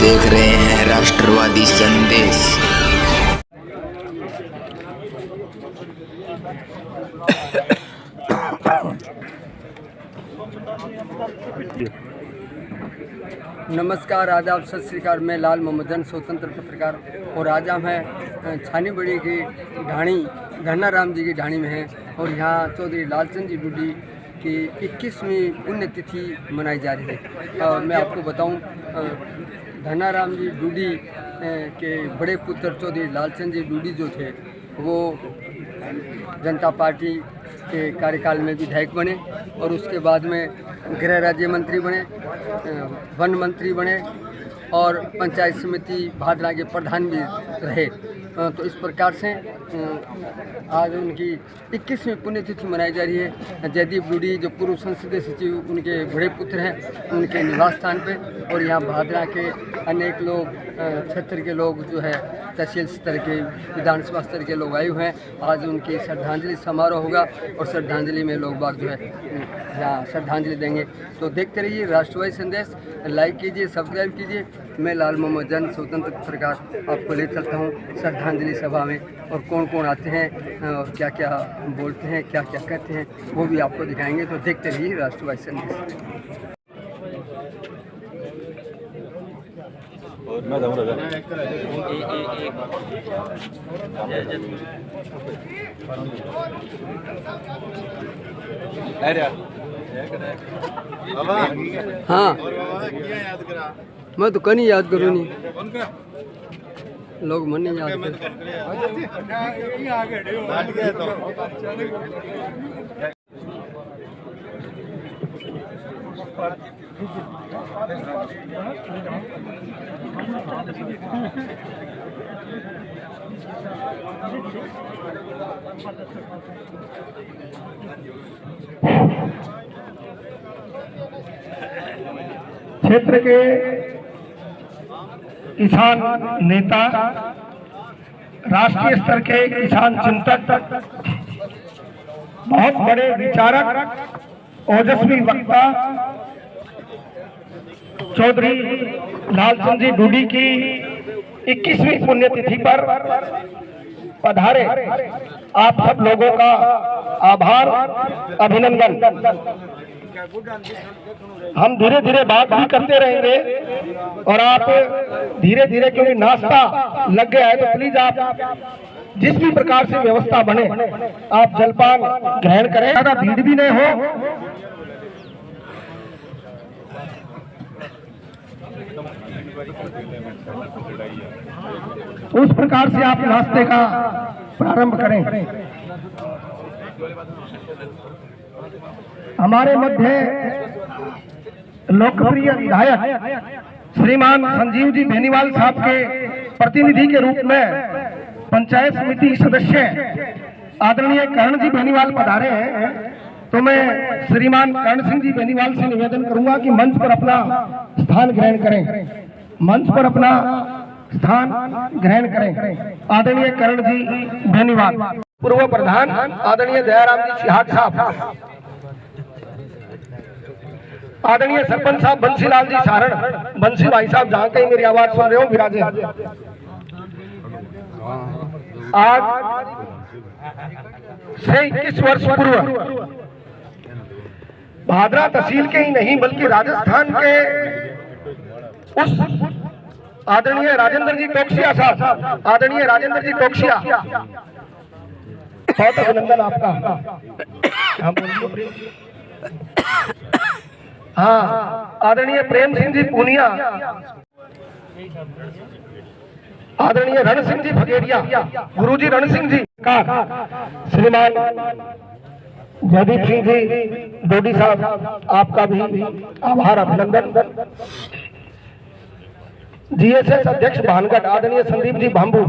देख रहे हैं राष्ट्रवादी संदेश। नमस्कार, आदाब, सत श्री अकाल। मैं लाल मोहम्मदन, स्वतंत्र पत्रकार, और आज हम हैं छानी बड़ी की ढाणी, धन्ना राम जी की ढाणी में हैं। और यहाँ चौधरी लालचंद जी डूडी की 21वीं पुण्यतिथि मनाई जा रही है। और मैं आपको बताऊं, धन्ना राम जी डूडी के बड़े पुत्र चौधरी लालचंद जी डूडी जो थे, वो जनता पार्टी के कार्यकाल में विधायक बने और उसके बाद में गृह राज्य मंत्री बने, वन मंत्री बने और पंचायत समिति भादरा के प्रधान भी रहे। तो इस प्रकार से आज उनकी 21वीं पुण्यतिथि मनाई जा रही है। जयदीप डूडी जो पूर्व संसदीय सचिव, उनके बड़े पुत्र हैं, उनके निवास स्थान पे। और यहाँ भादरा के अनेक लोग, क्षेत्र के लोग जो है, तहसील स्तर के, विधानसभा स्तर के लोग आए हुए हैं। आज उनकी श्रद्धांजलि समारोह होगा और श्रद्धांजलि में लोग बाग जो है यहाँ श्रद्धांजलि देंगे। तो देखते रहिए राष्ट्रवादी संदेश, लाइक कीजिए, सब्सक्राइब कीजिए। मैं लाल मोहम्मदन, स्वतंत्र पत्रकार, आपको ले चलता हूँ श्रद्धांजलि सभा में, और कौन कौन आते हैं और क्या क्या बोलते हैं, क्या क्या कहते हैं, वो भी आपको दिखाएंगे। तो देखते रहिए राष्ट्रवादी संदेश। हाँ, मैं तो कहीं याद करूँ नहीं, लोग मन नहीं याद क्षेत्र के किसान नेता, राष्ट्रीय स्तर के किसान चिंतक, बहुत बड़े विचारक, ओजस्वी वक्ता चौधरी लालचंद जी डूडी की 21वीं पुण्यतिथि पर पधारे आप सब लोगों का आभार, अभिनंदन। हम धीरे धीरे बात भी करते रहेंगे और आप धीरे धीरे, क्योंकि नाश्ता लग गया है, तो प्लीज आप जिस भी प्रकार से व्यवस्था बने आप जलपान ग्रहण करें, ज्यादा भीड़ भी नहीं हो। उस प्रकार से आप नाश्ते का प्रारंभ करें। हमारे मध्य लोकप्रिय विधायक श्रीमान संजीव जी बेनीवाल साहब के प्रतिनिधि के रूप में पंचायत समिति सदस्य आदरणीय कर्ण जी बेनीवाल पधारे हैं। तो मैं श्रीमान कर्ण सिंह जी बेनीवाल से निवेदन करूंगा कि मंच पर अपना स्थान ग्रहण करें, मंच पर अपना स्थान ग्रहण करें। आदरणीय कर्ण जी बेनीवाल, पूर्व प्रधान आदरणीय दयाराम जी सिहाग साहब, आदरणीय सरपंच साहब बंसीलाल जी सारण, बंसी भाई साहब जहां कहीं मेरी आवाज सुन रहे हो विराजे। आज से 21 वर्ष पूर्व भादरा तहसील के ही नहीं बल्कि राजस्थान के उस आदरणीय राजेंद्र जी टोकसिया साहब, आदरणीय राजेंद्र जी टोकसिया, बहुत अभिनंदन आपका। हाँ, आदरणीय प्रेम सिंह जी पूनिया, आदरणीय रण सिंह जी फगेरिया, गुरुजी रण सिंह जी का, श्रीमान जयदीप सिंह जी डोडी साहब, आपका भी आभार, अभिनंदन। जीएसएस अध्यक्ष भानगढ़ आदरणीय संदीप जी भांबू,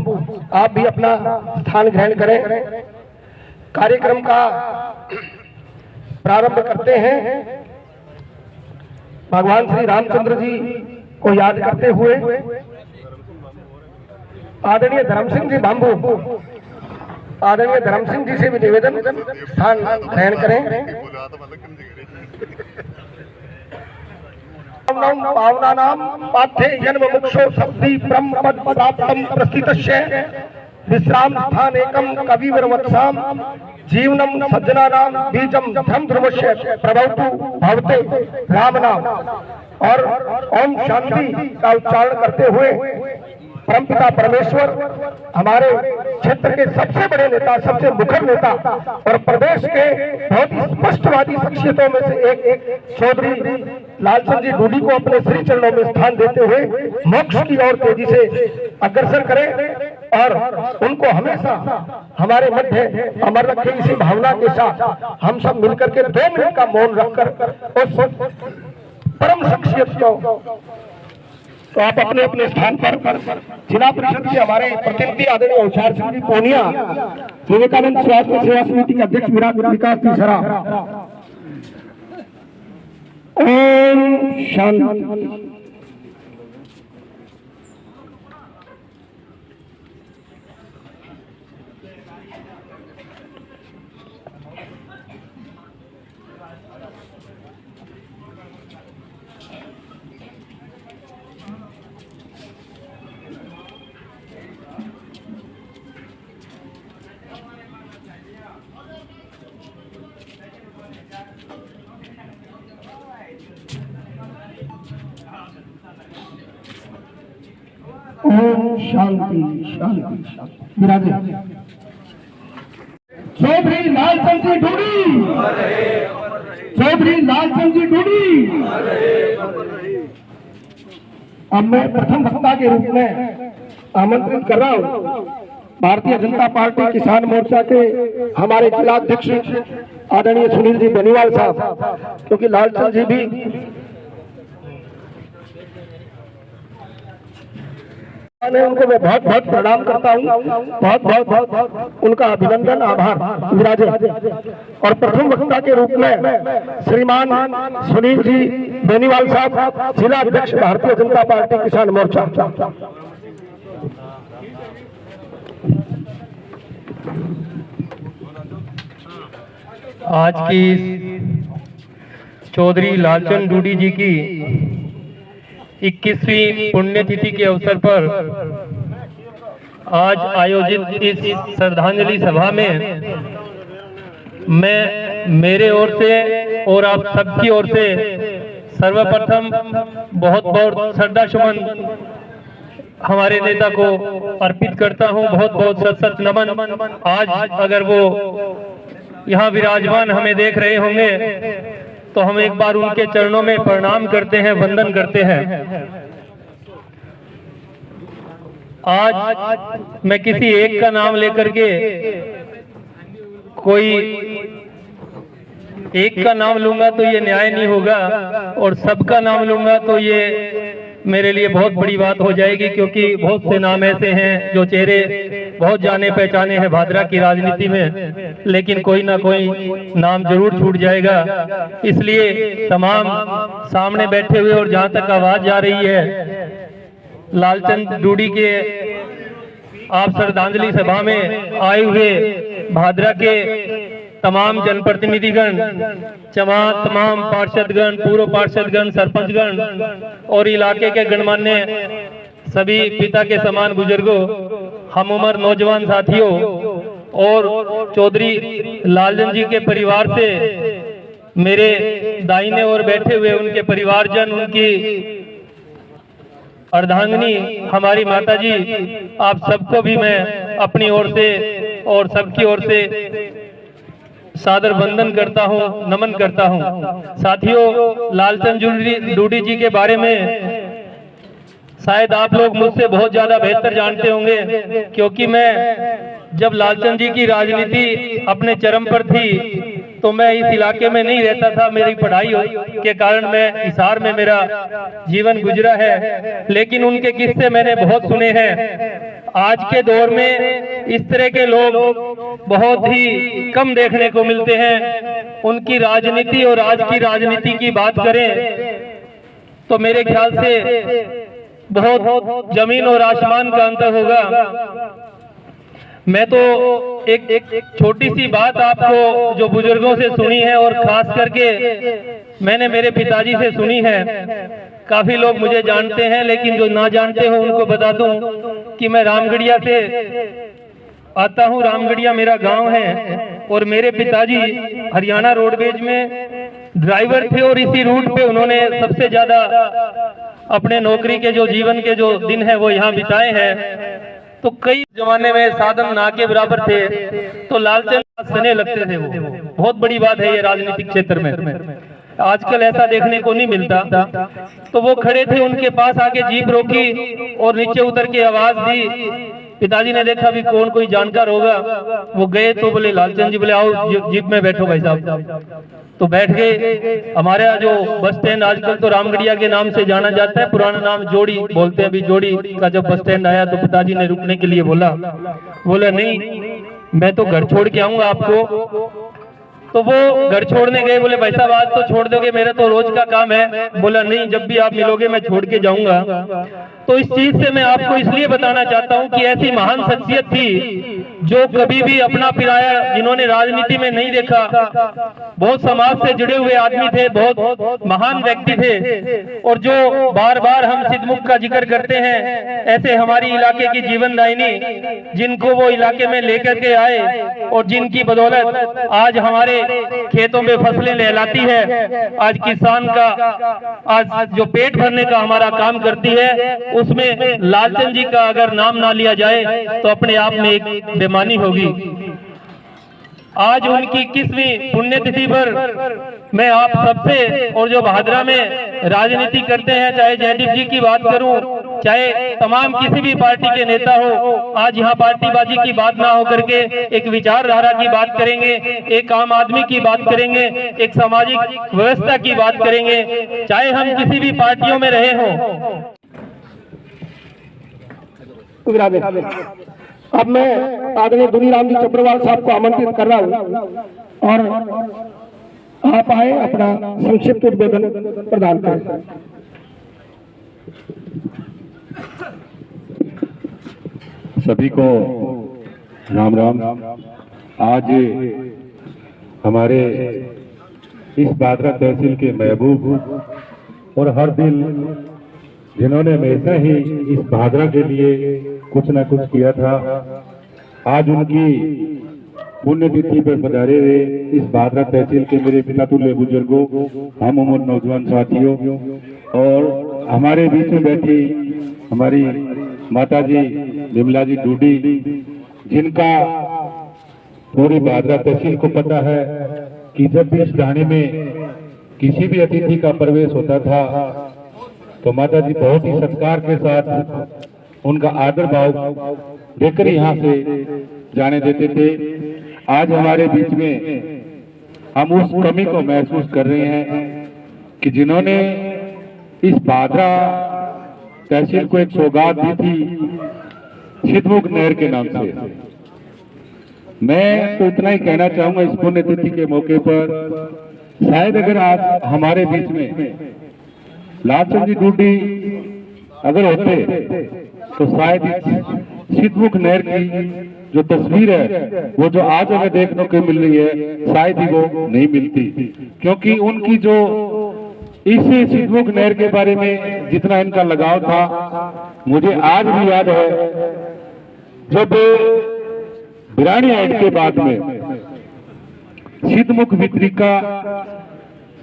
आप भी अपना स्थान ग्रहण करें। कार्यक्रम का प्रारंभ करते हैं भगवान श्री रामचंद्र जी को याद करते हुए। आदरणीय धर्म सिंह जी भांबू, आदरणीय धर्म सिंह जी से भी निवेदन स्थान ग्रहण करें। पावनम पावनानां पाठ्ये जन्म मुक्षो शब्दी ब्रह्म पद प्राप्तम प्रस्थितस्य विश्राम स्थान एकम कविवर वत्साम जीवनम सज्जनानां बीजम धर्म ध्रुवस्य प्रभवतु भवते राम नाम। और ओम शांति का उच्चारण करते हुए परमपिता परमेश्वर हमारे क्षेत्र के सबसे बड़े नेता, सबसे मुखर नेता और प्रदेश के बहुत ही स्पष्टवादी शख्सियतों में से एक चौधरी लालचंद जी डूडी को अपने श्री चरणों में स्थान देते हुए मोक्ष की ओर तेजी से अग्रसर करें और उनको हमेशा हमारे मध्य अमर रखें। इसी भावना के साथ हम सब मिलकर के 2 मिनट का मौन रखकर उस परम शख्सियत को तो आप अपने अपने स्थान पर जिला परिषद के हमारे प्रतिनिधि आदरणीय होशियार सिंह जी पूनिया, विवेकानंद स्वास्थ्य सेवा समिति के अध्यक्ष विकास तीसरा। ओम शांति। ओम शांति शांति विराजे। चौधरी लालचंद जी डूडी, चौधरी लालचंद जी डूडी। अब मैं प्रथम वक्ता के रूप में आमंत्रित कर रहा हूँ भारतीय जनता पार्टी किसान मोर्चा के हमारे जिला अध्यक्ष आदरणीय सुनील जी बेनीवाल साहब, क्योंकि लालचंद जी भी उनको मैं बहुत बहुत प्रणाम करता हूँ, बहुत बहुत उनका अभिनंदन आभार विराजे। और प्रथम वक्ता के रूप में श्रीमान सुनील जी बेनीवाल साहब, जिला अध्यक्ष भारतीय जनता पार्टी किसान मोर्चा। आज की चौधरी लालचंद डूडी जी की 21वीं पुण्यतिथि के अवसर पर आज आयोजित इस श्रद्धांजलि सभा में मैं मेरे ओर से और आप सबकी ओर से सर्वप्रथम बहुत बहुत श्रद्धा सुमन हमारे नेता को अर्पित करता हूं। बहुत बहुत सत सत नमन। आज अगर वो यहाँ विराजमान हमें देख रहे होंगे तो हम एक बार उनके चरणों में प्रणाम करते हैं, वंदन करते हैं। आज मैं किसी एक का नाम लेकर के कोई एक का नाम लूंगा तो ये न्याय नहीं होगा, और सबका नाम लूंगा तो ये मेरे लिए बहुत बड़ी बात हो जाएगी, क्योंकि बहुत से नाम ऐसे हैं जो चेहरे बहुत जाने पहचाने हैं भादरा की राजनीति में, लेकिन कोई ना कोई नाम जरूर छूट जाएगा। इसलिए तमाम सामने बैठे हुए और जहां तक आवाज जा रही है, लालचंद डूडी के आप श्रद्धांजलि सभा में आए हुए भादरा के तमाम जनप्रतिनिधिगण, तमाम पार्षदगण, पूर्व पार्षदगण, सरपंचगण और इलाके के गणमान्य सभी पिता के समान बुजुर्गों, हम उम्र नौजवान साथियों और चौधरी लालचंद जी के परिवार से मेरे दाहिने ओर बैठे हुए उनके परिवारजन, उनकी अर्धांगिनी हमारी माता जी, आप सबको भी मैं अपनी ओर से और सबकी ओर से सादर वंदन करता हूं, नमन करता हूं। साथियों, लालचंद डूडी जी के बारे में शायद आप लोग मुझसे बहुत ज्यादा बेहतर जानते होंगे, क्योंकि मैं जब लालचंद जी की राजनीति अपने चरम पर थी तो मैं इस इलाके में नहीं रहता था। मेरी पढ़ाई के कारण मैं हिसार में मेरा जीवन गुजरा है, लेकिन उनके किस्से मैंने बहुत सुने हैं। आज के दौर में इस तरह के लोग बहुत ही कम देखने को मिलते हैं। उनकी राजनीति और आज की राजनीति की बात करें तो मेरे ख्याल से बहुत जमीन और आसमान का अंतर होगा। मैं तो एक छोटी सी बात आपको जो बुजुर्गों से सुनी है और खास करके मैंने मेरे पिताजी से सुनी है। काफी लोग मुझे जानते हैं, लेकिन जो ना जानते हो उनको बता दूं कि मैं रामगढ़िया से आता हूं। रामगढ़िया मेरा गांव है और मेरे पिताजी हरियाणा रोडवेज में ड्राइवर थे और इसी रूट पे उन्होंने सबसे ज्यादा अपने नौकरी के जो जीवन के जो दिन है वो यहाँ बिताए हैं। तो कई जमाने में साधन ना के बराबर थे, तो लालचंद सने लगते थे। वो बहुत बड़ी बात है ये राजनीतिक क्षेत्र में, आजकल ऐसा देखने को नहीं मिलता। तो वो खड़े थे, उनके पास आके जीप रोकी और नीचे उतर के आवाज दी। पिताजी ने देखा भी कौन कोई जानकार होगा, वो गए तो बोले लालचंद जी, बोले आओ जीप में बैठो भाई साहब। तो बैठ गए। हमारे यहाँ जो बस स्टैंड आजकल तो रामगढ़िया के नाम से जाना जाता है, पुराना नाम जोड़ी बोलते हैं। अभी जोड़ी का जब बस स्टैंड आया तो पिताजी ने रुकने के लिए बोला नहीं मैं तो घर छोड़ के आऊंगा आपको। तो वो घर छोड़ने गए, बोले भाई साहब आज तो छोड़ दोगे, मेरा तो रोज का काम है। बोला नहीं, जब भी आप मिलोगे मैं छोड़ के जाऊंगा। तो इस चीज से मैं आपको इसलिए बताना चाहता हूं कि ऐसी महान शख्सियत थी जो कभी भी अपना पिराया, जिन्होंने राजनीति में नहीं देखा, बहुत समाज से जुड़े हुए आदमी थे, बहुत महान व्यक्ति थे। और जो बार बार हम सिद्धमुख का जिक्र करते हैं, ऐसे हमारी इलाके की जीवनदायिनी, जिनको वो इलाके में लेकर के आए और जिनकी बदौलत आज हमारे खेतों में फसलें लहलाती है, आज किसान का आज जो पेट भरने का हमारा काम करती है, उसमें लालचंद जी का अगर नाम ना लिया जाए तो अपने आप में एक बेमानी होगी। आज उनकी 21वीं पुण्यतिथि पर मैं आप सबसे, और जो भादरा में राजनीति करते हैं, चाहे जयदीप जी की बात करूं, चाहे तमाम किसी भी पार्टी के नेता हो, आज यहाँ पार्टीबाजी की बात ना हो करके एक विचारधारा की बात करेंगे, एक आम आदमी की बात करेंगे, एक सामाजिक व्यवस्था की बात करेंगे, चाहे हम किसी भी पार्टियों में रहे हों। अब मैं आदरणीय दुनीराम जी चब्रवाल साहब को आमंत्रित कर रहा हूं और आप आए अपना संक्षिप्त उद्बोधन प्रदान करें। सभी को राम राम। आज हमारे इस बादरा तहसील के महबूब और हर दिल जिन्होंने हमेशा ही इस भादरा के लिए कुछ न कुछ किया था, आज उनकी पुण्यतिथि पर पधारे हुए इस भादरा तहसील के मेरे पिता तुल्य बुजुर्गों, हम उम्र नौजवान साथियों और हमारे बीच में बैठी हमारी माताजी विमला जी डूडी, जिनका पूरी भादरा तहसील को पता है कि जब भी इस ढाणी में किसी भी अतिथि का प्रवेश होता था तो माता जी बहुत ही सत्कार के साथ उनका आदर भाव देकर यहाँ से जाने देते थे। आज हमारे बीच में हम उस कमी को महसूस कर रहे हैं कि जिन्होंने इस भादरा तहसील को एक सौगात दी थी सिद्धमुख नहर के नाम से। मैं तो इतना ही कहना चाहूंगा इस पुण्यतिथि के मौके पर, शायद अगर आज हमारे बीच में लालचंद जी डूडी अगर होते तो शायद सिद्धमुख नहर की जो तस्वीर है वो जो आज हमें देखने को मिल रही है शायद ही वो नहीं मिलती, क्योंकि उनकी जो इसी सिद्धमुख नहर के बारे में जितना इनका लगाव था, मुझे आज भी याद है जब बिरानी ऐड के बाद में सिद्धमुख वितरिका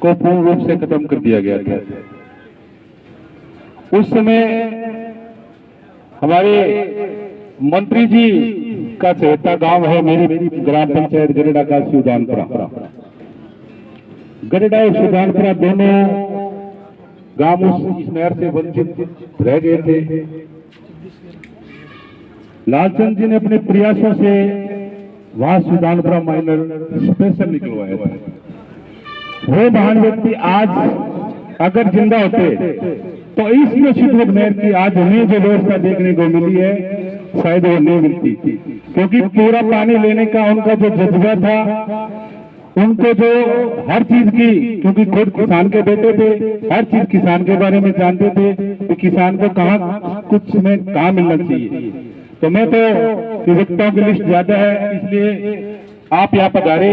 को पूर्ण रूप से खत्म कर दिया गया था। उस समय हमारे मंत्री जी का चहेता गांव है, मेरी ग्राम पंचायत गरेडा का सुदानपुरा। गरेडा और सुदानपुरा दोनों गांव इस नहर से वंचित रह गए थे। लालचंद जी ने अपने प्रयासों से वहां सुदानपुरा माइनर स्पेशल निकलवाया था। वो महान व्यक्ति आज अगर जिंदा होते तो इसमें सिद्धमुख नहर की आज हमें जो व्यवस्था देखने को मिली है शायद वो नहीं मिलती, क्योंकि पूरा पानी लेने का उनका जो जज्बा था, उनको जो हर चीज की, क्योंकि खुद किसान के बेटे थे, हर चीज किसान के बारे में जानते थे कि किसान को कहाँ कुछ में कहाँ मिलना चाहिए। तो मैं तो वक्ताओं की लिस्ट ज्यादा है, इसलिए आप यहाँ पधारे।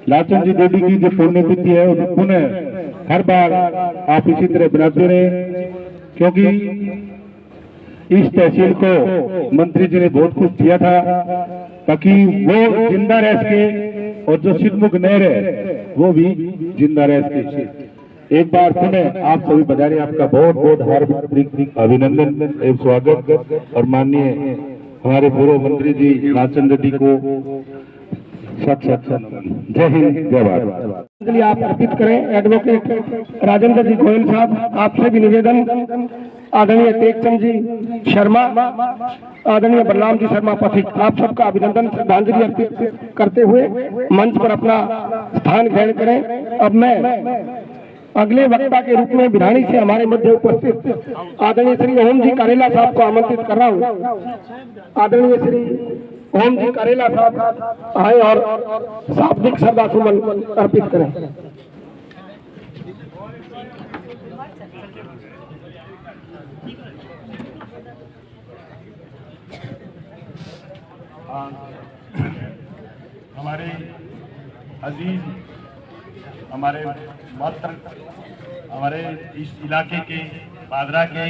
लालचंद जी डूडी की जो पुण्यतिथि है पुनः हर बार आप इसी तरह बनाते रहे। क्योंकि इस तहसील को मंत्री जी ने बहुत कुछ दिया था ताकि वो जिंदा रह सके और जो सिद्धमुख नहर है वो भी जिंदा रह सके। एक बार पुनः आप सभी पधारे, आपका बहुत बहुत हार्दिक अभिनंदन एवं स्वागत। और माननीय हमारे पूर्व मंत्री जी लालचंद रेड्डी को जय हिंद जय भारत। लिए आप अर्पित करें। एडवोकेट राजेंद्र जी गोयल साहब, आपसे भी निवेदन, आदरणीय टेकचंद जी शर्मा, आदरणीय बलराम जी शर्मा पथिक, आप सबका अभिनंदन श्रद्धांजलि अर्पित करते हुए मंच पर अपना स्थान ग्रहण करें। अब मैं अगले वक्ता के रूप में भिरानी से हमारे मध्य उपस्थित आदरणीय श्री ओम जी कारेला साहब को आमंत्रित कर रहा हूँ। आदरणीय श्री ओम जी कारेला साहब आए और शाब्दिक श्रद्धा सुमन अर्पित करें। हमारे अजीज, हमारे मात्र, हमारे इस इलाके के पादरा के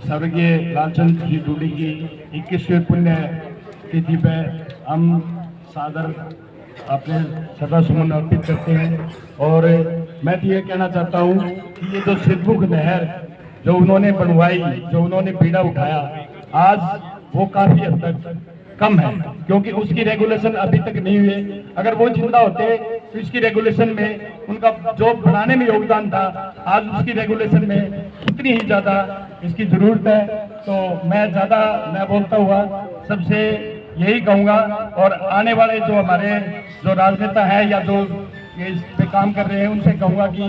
स्वर्गीय लालचंद जी डूडी की 21वीं पुण्य तिथि पे हम सादर अपने श्रद्धा सुमन अर्पित करते हैं। और मैं तो ये कहना चाहता हूँ कि ये जो सिद्धमुख नहर जो उन्होंने बनवाई, जो उन्होंने बीड़ा उठाया, आज वो काफी हद तक कम है, क्योंकि उसकी रेगुलेशन अभी तक नहीं हुई। अगर वो जिंदा होते तो इसकी रेगुलेशन में उनका जो बनाने में योगदान था, आज उसकी रेगुलेशन में उतनी ही ज्यादा इसकी जरूरत है। तो मैं बोलता हुआ सबसे यही कहूंगा, और आने वाले जो हमारे जो राजनेता है या जो ये इस पे काम कर रहे हैं उनसे कहूंगा कि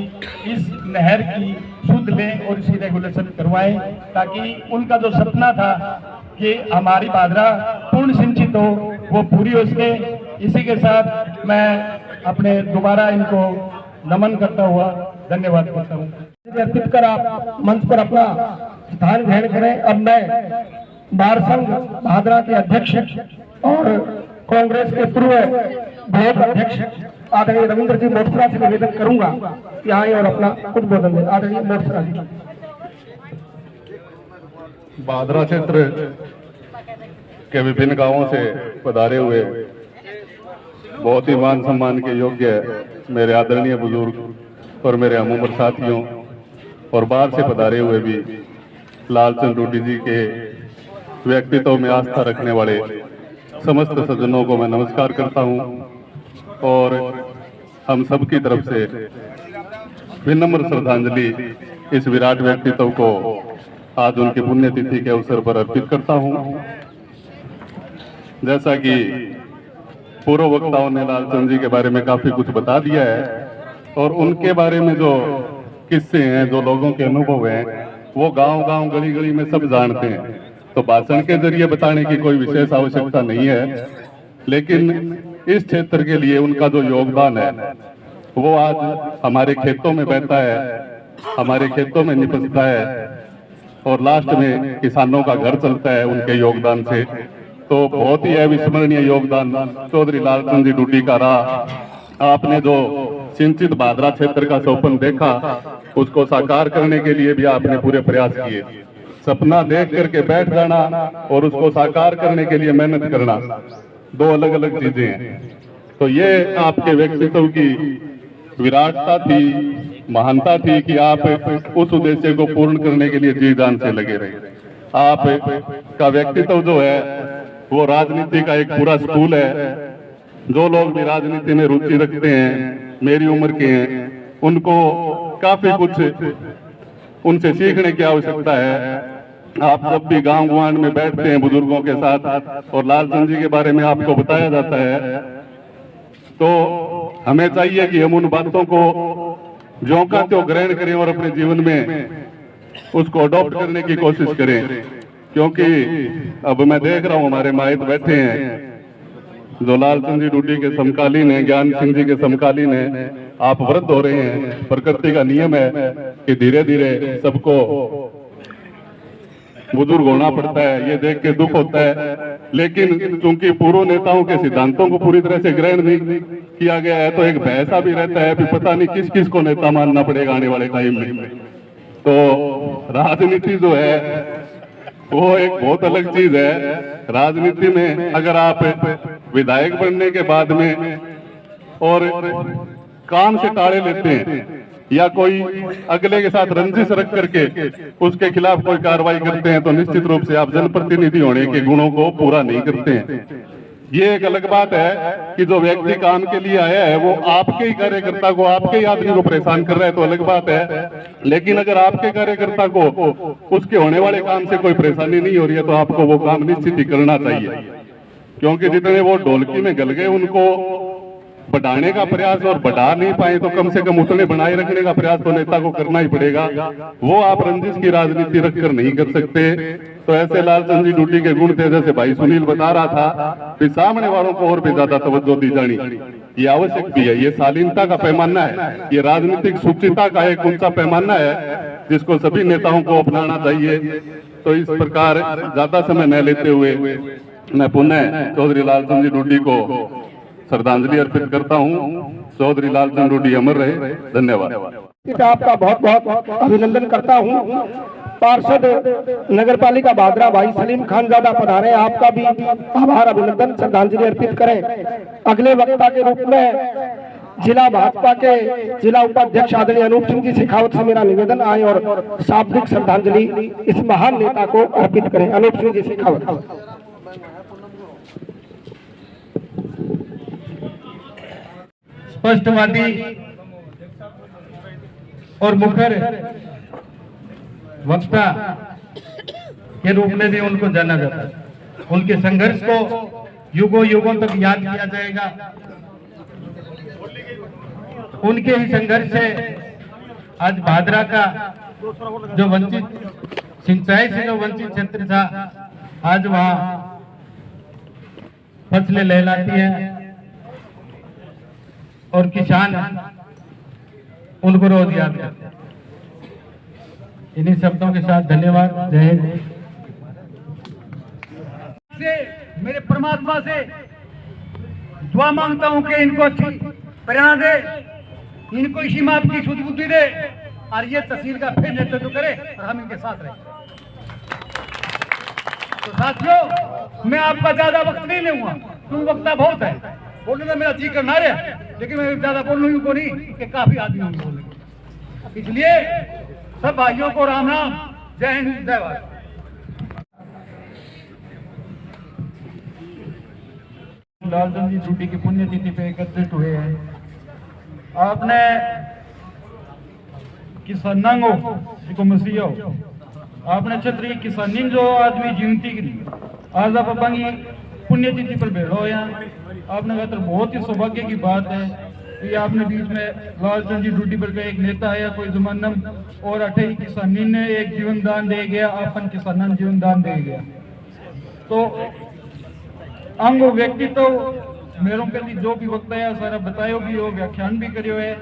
इस नहर की सुध लें और इसकी रेगुलेशन करवाएं, ताकि उनका जो सपना था कि हमारी बादरा पूर्ण सिंचित हो वो पूरी हो सके। इसी के साथ मैं अपने दोबारा इनको नमन करता हुआ धन्यवाद करता हूँ। अर्पित कर आप मंच पर अपना स्थान ग्रहण करें। अब मैं बार संघ भादरा के अध्यक्ष और कांग्रेस के पूर्व ब्लॉक अध्यक्ष आदरणीय रविंद्र जी मोटसरा से निवेदन करूंगा कि आए और अपना उद्बोधन दें। आदरणीय मोटसरा जी। बादरा क्षेत्र के विभिन्न गांवों से पधारे हुए बहुत ही मान सम्मान के योग्य मेरे आदरणीय बुजुर्ग और मेरे हम उम्र साथियों, और बाहर से पधारे हुए भी लालचंद डूडी जी के व्यक्तित्व में आस्था रखने वाले समस्त सज्जनों को मैं नमस्कार करता हूं। और हम सबकी तरफ से विनम्र श्रद्धांजलि इस विराट व्यक्तित्व को आज उनकी पुण्यतिथि के अवसर पर अर्पित करता हूं। जैसा कि पूर्व वक्ताओं ने लालचंद जी के बारे में काफी कुछ बता दिया है, और उनके बारे में जो किस्से हैं, जो लोगों के अनुभव हैं, वो गांव-गांव गली-गली में सब जानते हैं। तो भाषण के जरिए बताने की कोई विशेष आवश्यकता नहीं है, लेकिन इस क्षेत्र के लिए उनका जो योगदान है वो आज हमारे खेतों में बहता है, हमारे खेतों में निपटता है, और लास्ट में किसानों का घर चलता है उनके योगदान से। तो बहुत ही अविस्मरणीय योगदान चौधरी लालचंद जी डूडी का रहा। आपने जो सिंचित बादरा क्षेत्र का स्वप्न देखा, उसको साकार करने के लिए भी आपने पूरे प्रयास किए। सपना देख करके बैठ जाना और उसको साकार करने के लिए मेहनत करना दो अलग अलग चीजें हैं। तो ये आपके व्यक्तित्व की विराटता थी, महानता थी कि आप उस उद्देश्य को पूर्ण करने के लिए जी जान से लगे रहे। आप का व्यक्तित्व जो है वो राजनीति का एक पूरा स्कूल है। जो लोग भी राजनीति में रुचि रखते हैं, मेरी उम्र के हैं, उनको काफी कुछ उनसे सीखने की आवश्यकता है। आप जब भी गांव गुआंड में बैठते हैं बुजुर्गों के साथ और लालचंद जी के बारे में आपको बताया जाता है, तो हमें चाहिए कि हम उन बातों को ज्यों का त्यों ग्रहण करें और अपने जीवन में उसको अडॉप्ट करने की कोशिश करें। क्योंकि अब मैं देख रहा हूं हमारे माहित बैठे हैं जो लालचंद जी डूडी के समकालीन है, ज्ञान सिंह जी के समकालीन है। आप वृद्ध हो रहे हैं, प्रकृति का नियम है कि धीरे धीरे सबको बुजुर्ग होना पड़ता है, ये देख के दुख होता है। लेकिन चूंकि पूर्व नेताओं के सिद्धांतों को पूरी तरह से ग्रहण नहीं किया गया है, तो एक भैंसा भी रहता है, फिर पता नहीं किस किस को नेता मानना पड़ेगा आने वाले टाइम में। तो राजनीति जो है वो एक बहुत अलग चीज है। राजनीति में अगर आप विधायक बनने के बाद में और कान से ताड़े लेते हैं या कोई अगले के साथ रंजिश रख करके उसके खिलाफ कोई कार्रवाई करते हैं तो निश्चित रूप से आप जनप्रतिनिधि होने के गुणों को पूरा नहीं करते हैं। ये एक अलग बात है कि जो व्यक्ति काम के लिए आया है वो आपके ही कार्यकर्ता को, आपके ही आदमी को परेशान कर रहा है तो अलग बात है। लेकिन अगर आपके कार्यकर्ता को उसके होने वाले काम से कोई परेशानी नहीं हो रही है तो आपको वो काम निश्चित ही करना चाहिए, क्योंकि जितने वो ढोलकी में गल गए उनको बढ़ाने का प्रयास और बढ़ा नहीं पाए तो कम से कम उतने बनाए रखने का प्रयास तो नेता को करना ही पड़ेगा। वो आप रंजिश की राजनीति रखकर नहीं कर सकते। तो ऐसे लालचंद जी डूडी के गुण थे, जैसे भाई सुनील बता रहा था कि सामने वालों को और भी ज्यादा तवज्जो दी जानी ये आवश्यक भी है। ये शालीनता का पैमाना है, ये राजनीतिक शुचिता का एक ऊंचा पैमाना है जिसको सभी नेताओं को अपनाना चाहिए। तो इस प्रकार ज्यादा समय न लेते हुए मैं पुनः चौधरी लालचंद जी डूडी को श्रद्धांजलि अर्पित करता हूं। चौधरी लालचंद डूडी अमर रहे। धन्यवाद। आपका बहुत बहुत अभिनंदन करता हूं। पार्षद नगर पालिका भादरा भाई सलीम खान ज्यादा पधारे, आपका भी आभार अभिनंदन श्रद्धांजलि अर्पित करें। अगले वक्ता के रूप में जिला भाजपा के जिला उपाध्यक्ष आदरणीय अनूप सिंह जी शेखावत से मेरा निवेदन आए और शाब्दिक श्रद्धांजलि इस महान नेता को अर्पित करें। अनूप सिंह जी शेखावत। स्पष्टवादी और मुखर वक्ता के रूप में भी उनको जाना जाता है। उनके संघर्ष को युगों युगों तक याद किया जाएगा। उनके ही संघर्ष से आज भादरा का जो वंचित सिंचाई से जो वंचित क्षेत्र था आज वहां फसलें लहलाती हैं और किसान उनको रोज याद करते हैं। इन्हीं शब्दों के साथ धन्यवाद। जय हिंद। से मेरे परमात्मा से दुआ मांगता हूं कि इनको अच्छी प्रेरणा दे, इनको इसी माप की शुद्ध बुद्धि दे और ये तहसील का फिर नेतृत्व करे और हम इनके साथ रहें। तो साथियों, मैं आपका ज्यादा वक्त नहीं लूंगा, तुम वक्ता बहुत है, बोलने में मेरा जी करना रहे, लेकिन मैं ज्यादा बोलूंगी को नहीं कि काफी आदमी होंगे बोलेंगे। इसलिए सब भाइयों को राम राम, जय हिंद, जय भारत। लालचंद जी डूडी की पुण्यतिथि पे एकत्रित हुए हैं। आपने किसानों को मसीहा आपने छत्री किसानी जो आदमी जीवती आज आप अपनी पुण्यतिथि पर बैठो यहाँ। आपने कहा बहुत ही सौभाग्य की बात है कि आपने बीच में लालचंद जी डूडी पर एक नेता आया कोई जमानम और अठे किसानी ने एक जीवन दान दे गया, अपन किसान जीवन दान दे गया। तो अंग व्यक्ति तो मेरों के लिए जो भी वक्ता है सारा बतायो भी हो, व्याख्यान भी करियो है।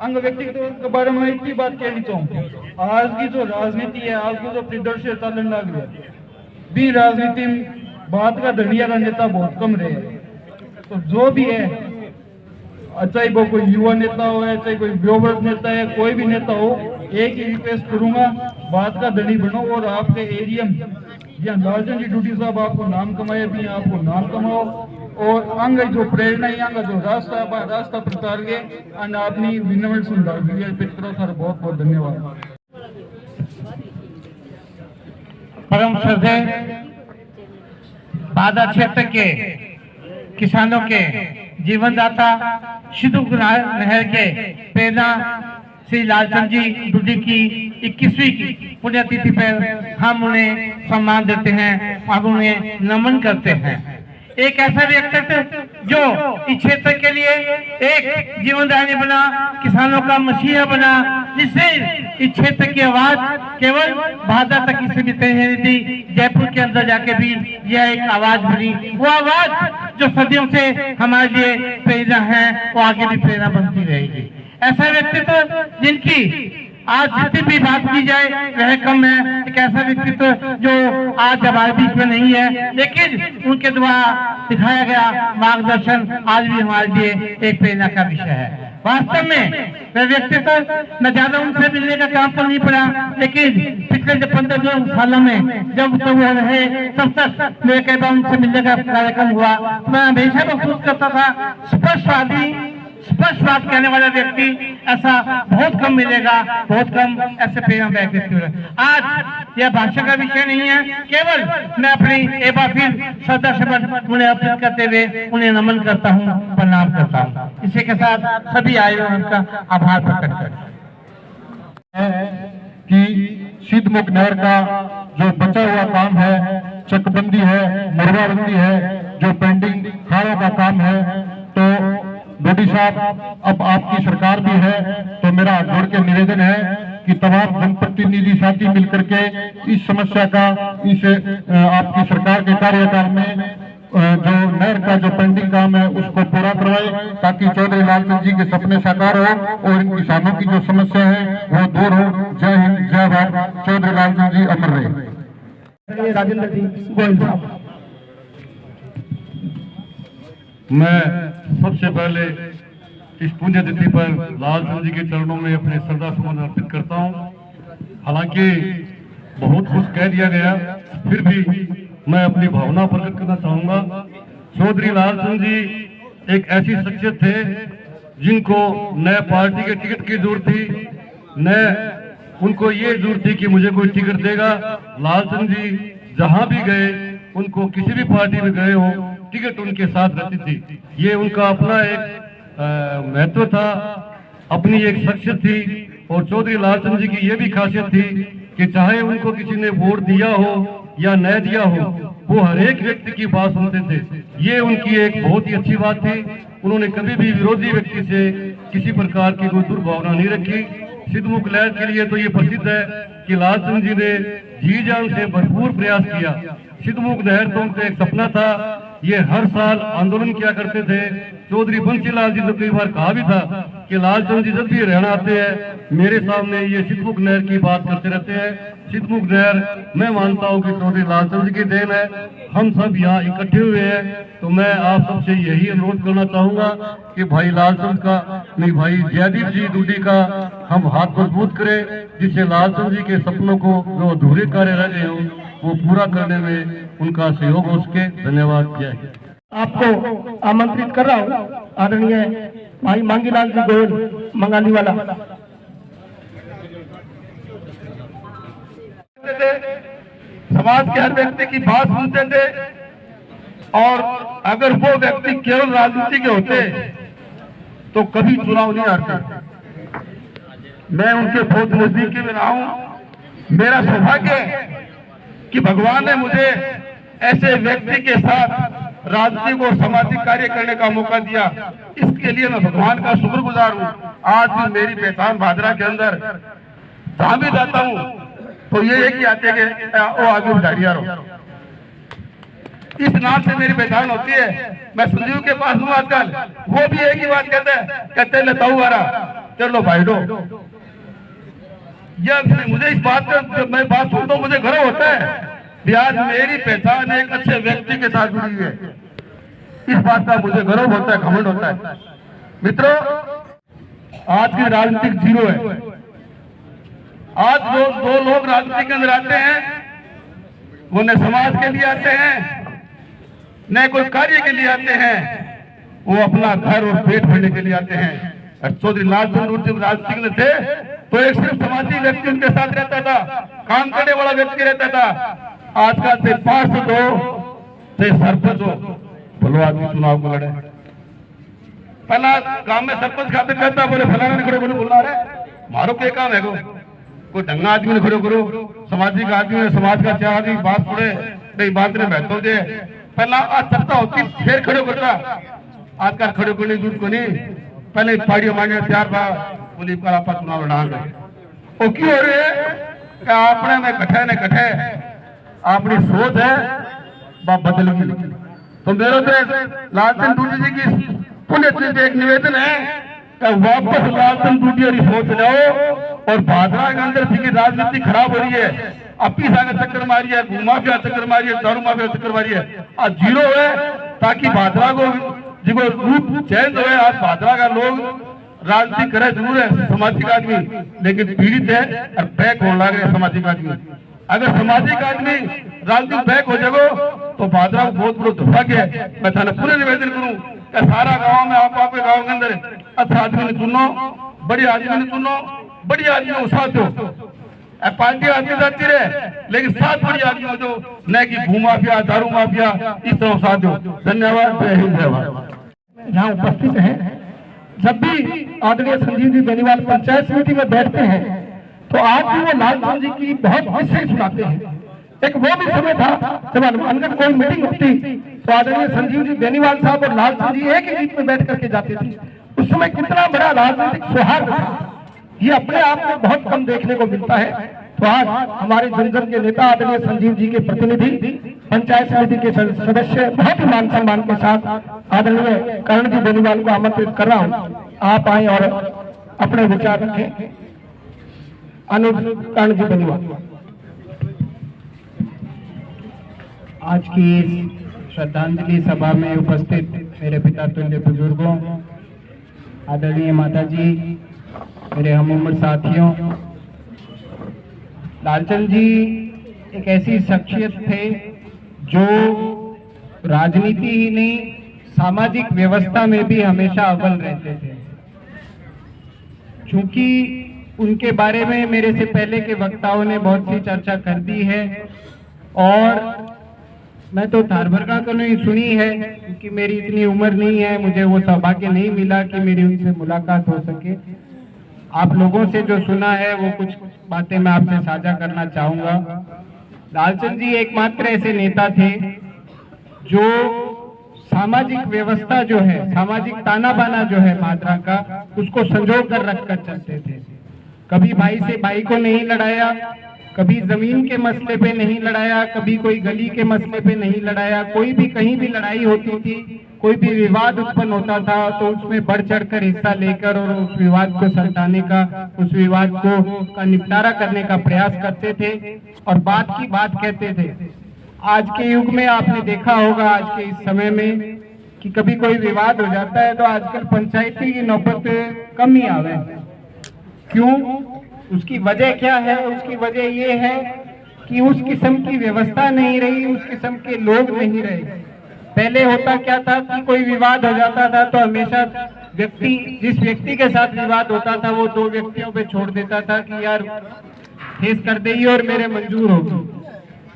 अंग व्यक्ति के बारे में इतनी बात कहनी चाहूँ, आज की जो राजनीति है, आज की जो परिदृश्य चलन लग रहा है, भी राजनीति में बात का धनिया का नेता बहुत कम रहे। तो जो भी है, चाहे वो कोई युवा नेता हो, चाहे कोई व्योवर्त नेता है, कोई भी नेता हो, एक ही रिक्वेस्ट करूंगा, बात का धनी बनो और आपके एरिया में या लालचंद जी डूडी साहब आपको नाम कमाए भी, आपको नाम कमाओ और अंग जो प्रेरणा अंग जो रास्ता प्रचार के अन अपनी विनम्र सुंदर सर बहुत बहुत धन्यवाद। परम श्रद्धेय बाधा क्षेत्र के किसानों के जीवनदाता सिद्धू नहर के प्रेरणा श्री लालचंद जी डूडी की 21वीं की पुण्यतिथि पर हम उन्हें सम्मान देते हैं, हम उन्हें नमन करते हैं। एक ऐसा व्यक्तित्व जो इस क्षेत्र के लिए एक जीवनदायिनी बना, किसानों का मसीहा बना, जिससे इस क्षेत्र की आवाज केवल भादरा तक ही सीमित नहीं थी, जयपुर के अंदर जाके भी यह एक आवाज बनी। वो आवाज जो सदियों से हमारे लिए प्रेरणा है, वो आगे भी प्रेरणा बनती रहेगी। ऐसा व्यक्तित्व जिनकी आज जितनी भी बात की जाए वह कम है। एक ऐसा व्यक्तित्व जो आज हमारे बीच में नहीं है, लेकिन उनके द्वारा दिखाया गया मार्गदर्शन आज भी हमारे लिए एक प्रेरणा का विषय है। वास्तव में वे व्यक्ति को न ज्यादा उनसे मिलने का काम तो नहीं पड़ा, लेकिन पिछले 15 सालों में जब तक वो रहे तब तक मेरे कई बार उनसे मिलने का कार्यक्रम हुआ। मैं हमेशा महसूस करता था स्पष्ट बात कहने वाला व्यक्ति ऐसा बहुत कम मिलेगा, बहुत कम ऐसे प्रेम व्यक्ति। आज यह भाषा का विषय नहीं है, केवल मैं अपनी एक बार फिर श्रद्धा सुमन उन्हें अर्पित करते हुए उन्हें नमन करता हूँ, प्रणाम करता हूँ। इसी के साथ सभी आए हुए उनका आभार प्रकट करते हैं कि सिद्धमुख नहर का जो बचा हुआ काम है, चकबंदी है, मरवाबंदी है, जो पेंडिंग खाड़ों का काम है, तो डोडी साहब अब आपकी सरकार भी है, तो मेरा हाथ जोड़ के निवेदन है कि तमाम जनप्रतिनिधि साथी मिलकर के इस समस्या का इस आपकी सरकार के कार्यकाल में जो नहर का जो पेंडिंग काम है उसको पूरा करवाए, ताकि चौधरी लालचंद जी के सपने साकार हो और इन किसानों की जो समस्या है वो दूर हो। जय हिंद, जय भारत। चौधरी लालचंद जी अमर रहे। राजेंद्र जी गोयल साहब। मैं सबसे पहले इस पुण्यतिथि पर लालचंद जी के चरणों में अपने श्रद्धा सुमन अर्पित करता हूं। हालांकि बहुत कुछ कह दिया गया, फिर भी मैं अपनी भावना प्रकट करना चाहूंगा। चौधरी लालचंद जी एक ऐसी शख्सियत थे जिनको न पार्टी के टिकट की जरूरत थी, न उनको ये जरूरत थी कि मुझे कोई टिकट देगा। लालचंद जी जहां भी गए, उनको किसी भी पार्टी में गए हो, टिकट उनके साथ रहती थी। ये उनका अपना एक महत्व था, अपनी एक शख्सियत थी। और चौधरी लालचंद जी की ये भी खासियत थी कि चाहे उनको किसी ने वोट दिया हो या न दिया हो, वो हर एक व्यक्ति की बात सुनते थे। ये उनकी एक बहुत ही अच्छी बात थी। उन्होंने कभी भी विरोधी व्यक्ति से किसी प्रकार की कोई दुर्भावना नहीं रखी। सिद्धमुख लहर के लिए तो ये प्रसिद्ध है कि लालचंद जी ने जी जान से भरपूर प्रयास किया। सिद्धमुख नहर तो उनका एक सपना था। ये हर साल आंदोलन किया करते थे। चौधरी बंसीलाल जी ने कई बार कहा भी था कि लालचंद जी जब भी हरियाणा आते हैं मेरे सामने ये सिद्धमुख नहर की बात करते रहते हैं। सिद्धमुख नहर मैं मानता हूँ कि चौधरी लालचंद जी की देन है। हम सब यहाँ इकट्ठे हुए हैं, तो मैं आप सबसे यही अनुरोध करना चाहूंगा कि भाई लालचंद का नहीं, भाई जयदीप जी डूडी का हम हाथ मजबूत करें, जिससे लालचंद जी के सपनों को जो अधूरे कार्य रह गए हों वो पूरा करने में उनका सहयोग हो सके। धन्यवाद। जय हिंद। आपको आमंत्रित कर रहा हूँ आदरणीय भाई मांगीलाल जी गोयल मंगाली वाला। समाज के हर व्यक्ति की बात सुनते थे, और अगर वो व्यक्ति केवल राजनीति के होते तो कभी चुनाव नहीं हारते। मैं उनके बहुत नजदीकी में रहा हूं। मेरा सौभाग्य है कि भगवान ने मुझे ऐसे व्यक्ति के साथ राजनीतिक और सामाजिक कार्य करने का मौका दिया। इसके लिए मैं भगवान का शुक्रगुजार हूँ। आज भी मेरी पहचान भादरा के अंदर जहां भी जाता हूँ तो ये एक ही आते हैं कि वो आगे उधारिया रहो, इस नाम से मेरी पहचान होती है। मैं संजीव के पास हूँ आजकल, वो भी एक ही बात कहते हैं लताऊ वारा चलो भाईडो। यह मुझे इस बात का मैं बात सुनता हूँ मुझे गर्व होता है कि आज मेरी पहचान एक अच्छे व्यक्ति के साथ जुड़ी है। इस बात का मुझे गर्व होता है, घमंड होता है। मित्रों, आज की राजनीतिक जीरो है। आज जो लोग राजनीति के अंदर आते हैं वो न समाज के लिए आते हैं न कोई कार्य के लिए आते हैं, वो अपना घर और पेट भरने के लिए आते हैं। चौधरी लालचंद जब राजनीति में थे तो एक सिर्फ समाजी व्यक्ति उनके साथ रहता था, काम करने वाला व्यक्ति रहता था। आज का से पार्षद हो से सरपंच हो, भलो आदमी चुनाव को लड़े। पहला गांव में सरपंच खाते कहता बोले फलाना ने खड़े बोले बुला रहे मारो क्या काम है को कोई ढंगा आदमी ने खड़े करो, सामाजिक आदमी ने समाज का चाह आदमी बात पड़े नहीं बात ने महत्व दे। पहला आज चर्चा होती फिर खड़े करता, आजकल खड़े करने की जरूरत को नहीं। पहले पार्टियों मांगे तैयार था बोली पर आप चुनाव लड़ा गए वो क्यों हो रहे हैं? अपने में कठे न कठे अपनी सोच है बदल गई। तो मेरे लालचंद डूडी जी की पुण्यतिथि एक निवेदन है कि वापस लालचंद डूडी और सोच जाओ। और भादरा के अंदर थी कि राजनीति खराब हो रही है, अपनी सागर चक्कर मारी है, माफिया चक्कर मारी है, दारू माफिया चक्कर मारी है। आज जीरो है ताकि भादरा को रूप चेंज हो। आज भादरा का लोग राजनीति करे जरूर है सामाजिक आदमी, लेकिन पीड़ित है और बैक होने लग रहे सामाजिक आदमी। अगर सामाजिक आदमी राजनीति बैक हो जाओ तो भादरा बहुत बड़ा दुर्भाग्य है। मैं थाने पूरे निवेदन करूं कि सारा गांव में आप आपके गांव के अंदर अच्छा आदमी ने चुनो, बड़ी आदमी ने चुनो, बड़ी आदमी को साथ दो। पार्टी आदमी जाती रहे लेकिन साथ बड़ी आदमी दो, न कि भू माफिया, दारू माफिया, इस तरह साथ दो। धन्यवाद। जय हिंद, जय भारत। यहाँ उपस्थित हैं, जब भी आदरणीय संजीव जी बेनीवाल पंचायत समिति में बैठते हैं तो आज भी वो लालचंद जी की बहुत हिस्से सुनाते हैं। एक वो भी समय था जब अंदर कोई मीटिंग होती तो आदरणीय संजीव जी बेनीवाल साहब और लालचंद जी एक ही जीत में बैठ करके जाते थे। उस समय कितना बड़ा राजनीतिक सौहार्द था, ये अपने आप में बहुत कम देखने को मिलता है। तो आज हमारे जनजन के नेता आदरणीय संजीव जी के प्रतिनिधि, पंचायत समिति के सदस्य बहुत ही मान सम्मान के साथ आदरणीय कर्ण जी बेनीवाल को आमंत्रित कर रहा हूँ, आप आए और अपने विचार रखें। अनुज कर्ण जी बेनीवाल। आज की श्रद्धांजलि सभा में उपस्थित मेरे पिता तुल्य बुजुर्गों, आदरणीय माता जी, मेरे हम उम्र साथियों, लालचंद जी एक ऐसी शख्सियत थे जो राजनीति ही नहीं सामाजिक व्यवस्था में भी हमेशा अव्वल रहते थे। चूंकि उनके बारे में मेरे से पहले के वक्ताओं ने बहुत सी चर्चा कर दी है और मैं तो थारभर का तो नहीं सुनी है, क्योंकि मेरी इतनी उम्र नहीं है, मुझे वो सौभाग्य नहीं मिला कि मेरी उनसे मुलाकात हो सके। आप लोगों से जो सुना है वो कुछ बातें मैं आपसे साझा करना चाहूंगा। लालचंद जी एकमात्र ऐसे नेता थे जो सामाजिक व्यवस्था जो है, सामाजिक ताना बाना जो है भादरा का, उसको संजो कर रखकर चलते थे। कभी भाई से भाई को नहीं लड़ाया, कभी जमीन के मसले पे नहीं लड़ाया, कभी कोई गली के मसले पे नहीं लड़ाया। कोई भी कहीं भी लड़ाई होती थी, कोई भी विवाद उत्पन्न होता था तो उसमें बढ़ चढ़कर हिस्सा लेकर और उस विवाद को सलटाने का, उस विवाद का निपटारा करने का प्रयास करते थे और बात की बात कहते थे। आज के युग में आपने देखा होगा, आज के इस समय में, कि कभी कोई विवाद हो जाता है तो आजकल पंचायती की नौबत कम ही आवे। क्यों? उसकी वजह क्या है? उसकी वजह ये है कि उस किस्म की व्यवस्था नहीं रही, उस किस्म के लोग नहीं रहे। पहले होता क्या था कि कोई विवाद हो जाता था तो हमेशा जिस व्यक्ति के साथ विवाद होता था वो दो व्यक्तियों पे छोड़ देता था कि यार ठेस कर देगी और मेरे मंजूर होगी।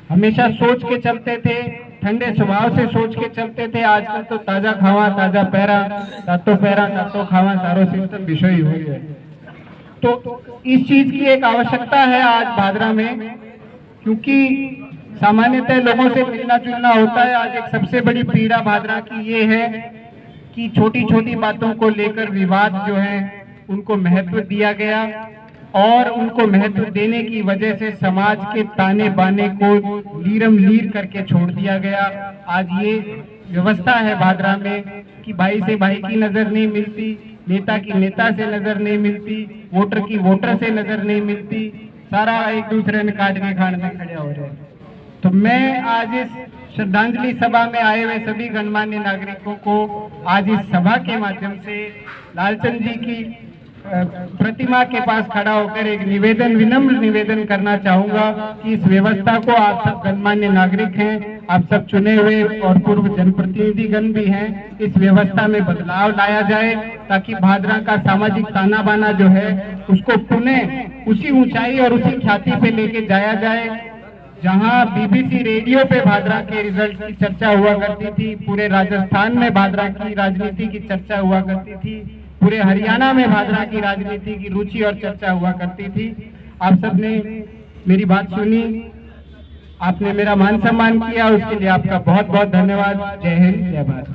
हमेशा सोच के चलते थे, ठंडे स्वभाव से सोच के चलते थे। आजकल तो ताजा खावा ताजा पैरा, तातो पैरा तातो खावा, सारो सिस्टम विषय हो गया। तो इस चीज की एक आवश्यकता है आज भादरा में, क्योंकि सामान्यतः लोगों से मिलना जुलना होता है। आज एक सबसे बड़ी पीड़ा भादरा की ये है कि छोटी छोटी बातों को लेकर विवाद जो है उनको महत्व दिया गया और उनको महत्व देने की वजह से समाज के ताने बाने को लीरम लीर करके छोड़ दिया गया। आज ये व्यवस्था है भादरा में कि भाई से भाई की नजर नहीं मिलती, नेता की नेता से नजर नहीं मिलती, वोटर की वोटर से नजर नहीं मिलती, सारा एक दूसरे में काटने खाने खड़े हो रहे हैं। तो मैं आज इस श्रद्धांजलि सभा में आए हुए सभी गणमान्य नागरिकों को आज इस सभा के माध्यम से लालचंद जी की प्रतिमा के पास खड़ा होकर एक निवेदन, विनम्र निवेदन करना चाहूंगा कि इस व्यवस्था को, आप सब गणमान्य नागरिक हैं, आप सब चुने हुए और पूर्व जनप्रतिनिधिगण भी हैं, इस व्यवस्था में बदलाव लाया जाए ताकि भादरा का सामाजिक ताना बाना जो है उसको पुनः उसी ऊंचाई और उसी ख्याति पे लेके जाया जाए। जहां बीबीसी रेडियो पे भादरा के रिजल्ट की चर्चा हुआ करती थी, पूरे राजस्थान में भादरा की राजनीति की चर्चा हुआ करती थी, पूरे हरियाणा में भादरा की राजनीति की रुचि और चर्चा हुआ करती थी। आप सबने मेरी बात सुनी, आपने मेरा मान सम्मान किया, उसके लिए आपका बहुत बहुत धन्यवाद। जय हिंद, जय भारत।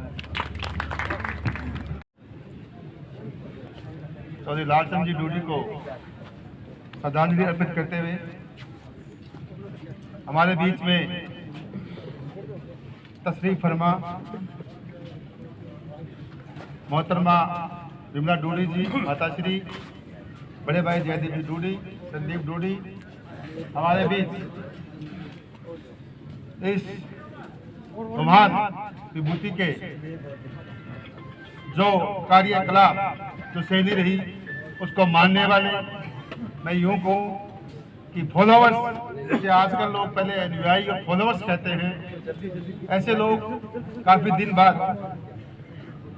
चौधरी लालचंद जी डूडी को श्रद्धांजलि अर्पित करते हुए हमारे बीच में तशरीफ फरमा मोहतरमा विमला डूडी जी, माताश्री, बड़े भाई जयदीप जी डूडी, संदीप डूडी, हमारे बीच इस महान विभूति के जो कार्यकलाप जो शैली रही उसको मानने वाले, मैं यूँ कहूँ कि फॉलोवर्स, जैसे आजकल लोग पहले अनुयायी और फॉलोवर्स कहते हैं, ऐसे लोग काफ़ी दिन बाद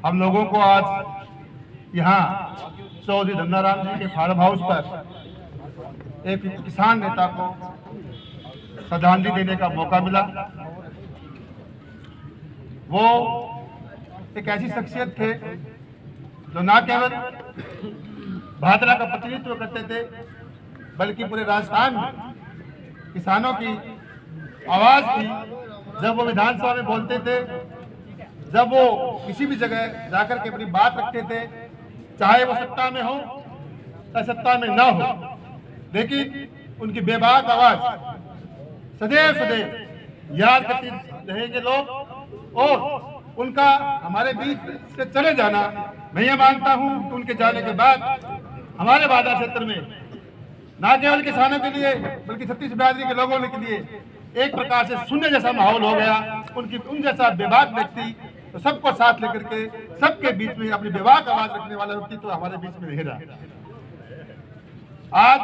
हम लोगों को आज यहाँ चौधरी धन्नाराम जी के फार्म हाउस पर एक किसान नेता को श्रद्धांजलि देने का मौका मिला। वो एक ऐसी शख्सियत थे जो न केवल भादरा का प्रतिनिधित्व करते थे बल्कि पूरे राजस्थान में किसानों की आवाज़ थी। जब वो विधानसभा में बोलते थे, जब वो किसी भी जगह जाकर के अपनी बात रखते थे, चाहे वो सत्ता में हो या सत्ता में ना हो, लेकिन उनकी बेबाक आवाज़ सदैव सदैव याद करते रहेंगे लोग। और उनका हमारे बीच से चले जाना, मैं ये मानता हूँ कि उनके जाने के बाद हमारे बाधा क्षेत्र में न केवल किसानों के लिए बल्कि छत्तीस बिरादरी के लोगों के लिए एक प्रकार से शून्य जैसा माहौल हो गया। उन जैसा बेबाक व्यक्ति तो सबको साथ लेकर के सबके बीच में अपनी बेबाक आवाज रखने वाला व्यक्ति तो हमारे बीच में नहीं रहा। आज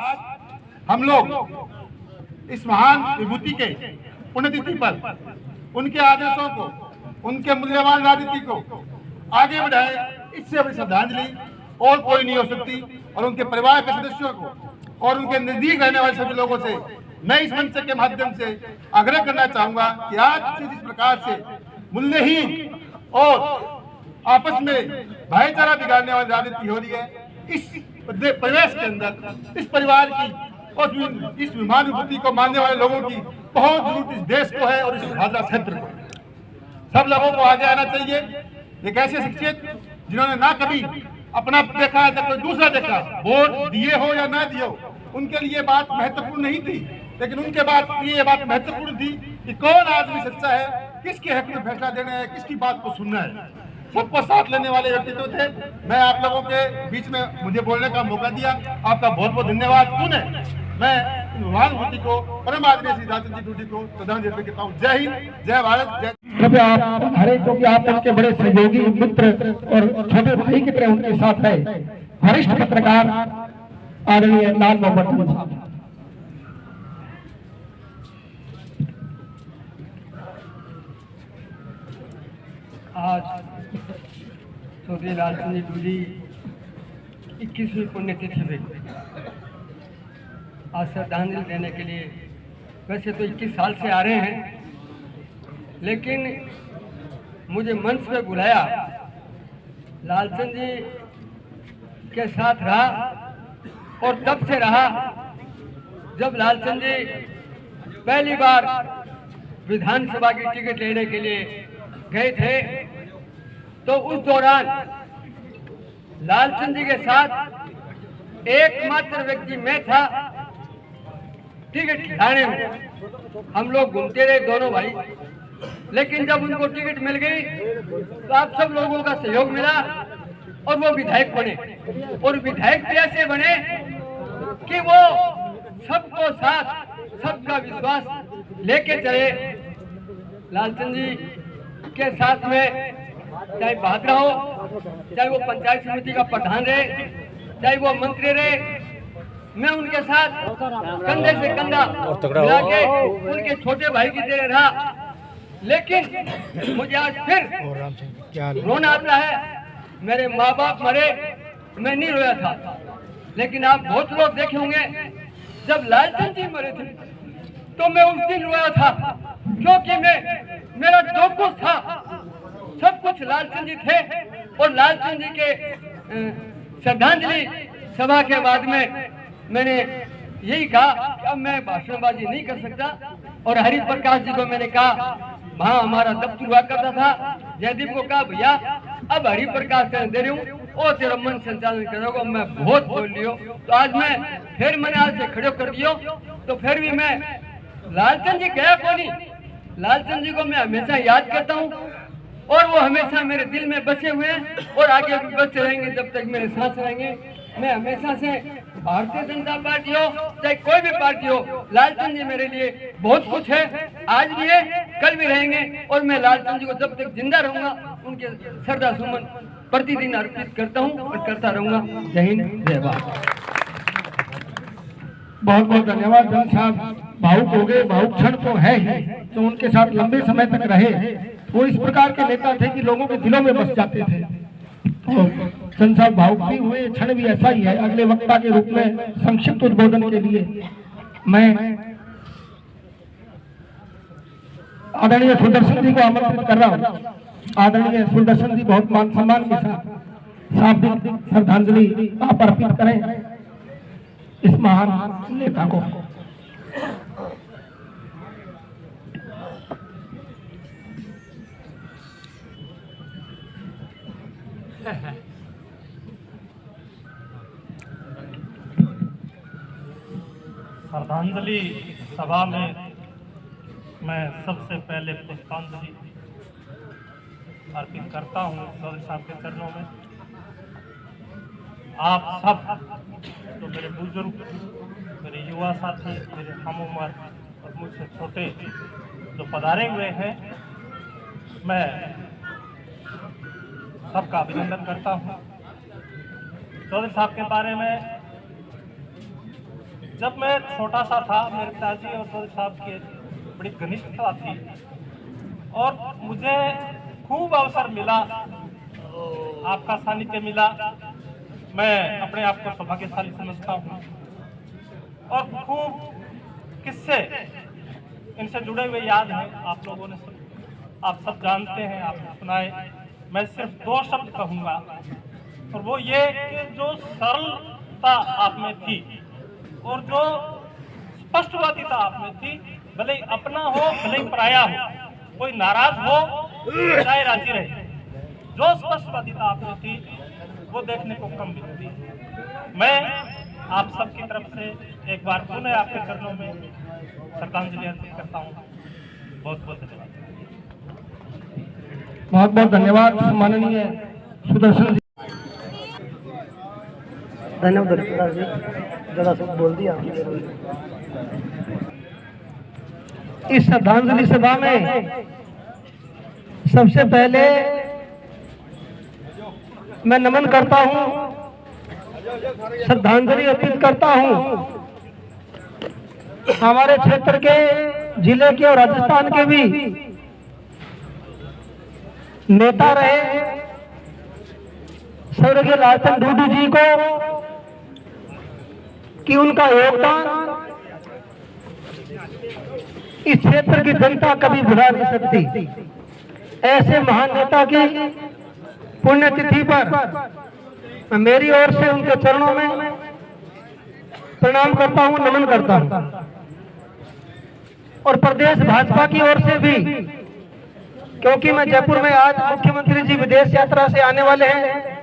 हम लोग इस महान विभूति के पुण्यतिथि पर उनके आदेशों को, उनके मूल्यवान राजनीति को आगे बढ़ाए, इससे बड़ी श्रद्धांजलि और कोई नहीं हो सकती। और उनके परिवार के सदस्यों को और उनके नजदीक रहने वाले सभी लोगों से मैं इस मंच के माध्यम से आग्रह करना चाहूंगा कि आज से जिस प्रकार से मूल्यहीन और आपस में भाईचारा बिगाड़ने वाली राजनीति हो रही है, इस परिवेश के अंदर इस परिवार की और इस विमान विभूति को मानने वाले लोगों की बहुत जरूरत इस देश को है और इस भादरा क्षेत्र को। सब लोगों को आगे आना चाहिए। एक ऐसे शख्सियत जिन्होंने ना कभी अपना देखा है, कोई दूसरा देखा, वोट दिए हो या ना दिए हो, उनके लिए बात महत्वपूर्ण नहीं थी, लेकिन उनके लिए ये बात महत्वपूर्ण थी कि कौन आदमी सच्चा है, किसके हक में फैसला देना है, किसकी बात को सुनना है। सबको साथ लेने वाले व्यक्तित्व थे। मैं आप लोगों के बीच में मुझे बोलने का मौका दिया, आपका बहुत बहुत धन्यवाद। पुनः मैं विमान विभूति को, परम आदरणीय श्री लालचंद जी डूडी को श्रद्धांजलि अर्पित करता हूँ। जय हिंद, जय भारत, जय। कृपया आप हरे, क्योंकि आप उनके बड़े सहयोगी मित्र और छोटे भाई की तरह उनके साथ है, वरिष्ठ पत्रकार आदरणीय लाल मोहम्मद साहब। आज चौधरी लालचंद जी डूडी 21वीं पुण्यतिथि में आज श्रद्धांजलि देने के लिए वैसे तो 21 साल से आ रहे हैं, लेकिन मुझे मंच पे बुलाया, लालचंद जी के साथ रहा और तब से रहा जब लालचंद जी पहली बार विधानसभा की टिकट लेने के लिए गए थे। तो उस दौरान लालचंद जी के साथ एकमात्र व्यक्ति मैं था टिकट लाने में। हम लोग घूमते रहे दोनों भाई, लेकिन जब उनको टिकट मिल गई तो आप सब लोगों का सहयोग मिला और वो विधायक बने। और विधायक कैसे बने कि वो सबको साथ, सबका विश्वास लेके चले। लालचंद जी के साथ में चाहे भादरा हो, चाहे वो पंचायत समिति का प्रधान रहे, चाहे वो मंत्री रहे, मैं उनके साथ कंधे से कंधा मिला के उनके छोटे भाई की तरह रहा। लेकिन मुझे आज फिर रोना आता है। मेरे माँ बाप मरे, मैं नहीं रोया था, लेकिन आप बहुत लोग देखे होंगे जब लालचंद जी मरे थे तो मैं उस दिन रोया था, क्योंकि मेरा जो कुछ था सब कुछ लालचंद जी थे। और लालचंद जी के श्रद्धांजलि सभा के बाद में मैंने यही कहा कि अब मैं भाषणबाजी नहीं कर सकता। और हरि प्रकाश जी को मैंने कहा, वहाँ हमारा दफ्तर हुआ करता था, जयदीप को कहा भैया अब हरि प्रकाश करने दे रही हूँ और तेरा मन संचालन करोगे। मैं बहुत बोल लियो, तो आज मैंने आज से खड़े कर दियो। तो फिर भी मैं लालचंद जी गया कौन नहीं, लालचंद जी को मैं हमेशा याद करता हूँ और वो हमेशा मेरे दिल में बसे हुए हैं और आगे भी बचे रहेंगे जब तक मेरे साथ रहेंगे। मैं हमेशा से भारतीय जनता पार्टी हो चाहे कोई भी पार्टी हो, लालचंद जी मेरे लिए बहुत कुछ है, आज भी है, कल भी रहेंगे। और मैं लालचंद जी को जब तक जिंदा रहूंगा उनके श्रद्धा सुमन प्रतिदिन अर्पित करता हूँ और करता रहूंगा। जय हिंद, जय भारत। बहुत बहुत धन्यवाद जन साहब। भावुक हो गए, भावुक क्षण तो है ही, तो उनके साथ लंबे समय तक रहे। वो इस प्रकार के नेता थे कि लोगों के दिलों में बस जाते थे। तो जन साहब भावुक भी हुए, क्षण भी ऐसा ही है। अगले वक्ता के रूप में संक्षिप्त उद्बोधन के लिए मैं आदरणीय सुदर्शन जी को आमंत्रित कर रहा हूँ। आदरणीय सुदर्शन जी बहुत मान सम्मान के साथ शाब्दिक श्रद्धांजलि आप अर्पित करें इस महान नेता को। श्रद्धांजलि सभा में मैं सबसे पहले पुष्पांजलि अर्पित करता हूँ चौधरी साहब के चरणों में। आप सब तो मेरे बुजुर्ग, मेरे युवा साथी, मेरे हम उम्र और मुझसे छोटे जो पधारे हुए हैं, मैं सबका अभिनंदन करता हूँ। चौधरी साहब के बारे में जब मैं छोटा सा था, मेरे पिताजी और चौधरी साहब की बड़ी घनिष्ठता थी और मुझे खूब अवसर मिला, आपका सानिध्य मिला। मैं अपने आप को सौभाग्यशाली समझता हूँ और खूब किस्से इनसे जुड़े हुए याद हैं। आप लोगों ने आप सब जानते हैं, आपने सुनाए। मैं सिर्फ 2 शब्द कहूँगा और वो ये कि जो सरलता आप में थी और जो स्पष्टवादिता आप में थी, भले ही अपना हो भले ही पराया हो, कोई नाराज हो चाहे राजी रहे, जो स्पष्टवादिता आप में थी वो देखने को कम मिलती है। मैं आप सबकी तरफ से एक बार पुनः आपके चरणों में श्रद्धांजलि अर्पित करता हूँ। बहुत बहुत धन्यवाद। बहुत बहुत धन्यवाद माननीय सुदर्शन जी। धन्यवाद जी, जरा सब बोल दिया। इस श्रद्धांजलि सभा में सबसे पहले मैं नमन करता हूं, श्रद्धांजलि अर्पित करता हूं हमारे क्षेत्र के, जिले के और राजस्थान के भी नेता रहे स्वर्गीय लालचंद डूडू जी को, कि उनका योगदान इस क्षेत्र की जनता कभी भुला नहीं सकती। ऐसे महान नेता की पुण्यतिथि पर मेरी ओर से उनके चरणों में प्रणाम करता हूं, नमन करता हूं। और प्रदेश भाजपा की ओर से भी, क्योंकि मैं जयपुर में आज मुख्यमंत्री जी विदेश यात्रा से आने वाले हैं,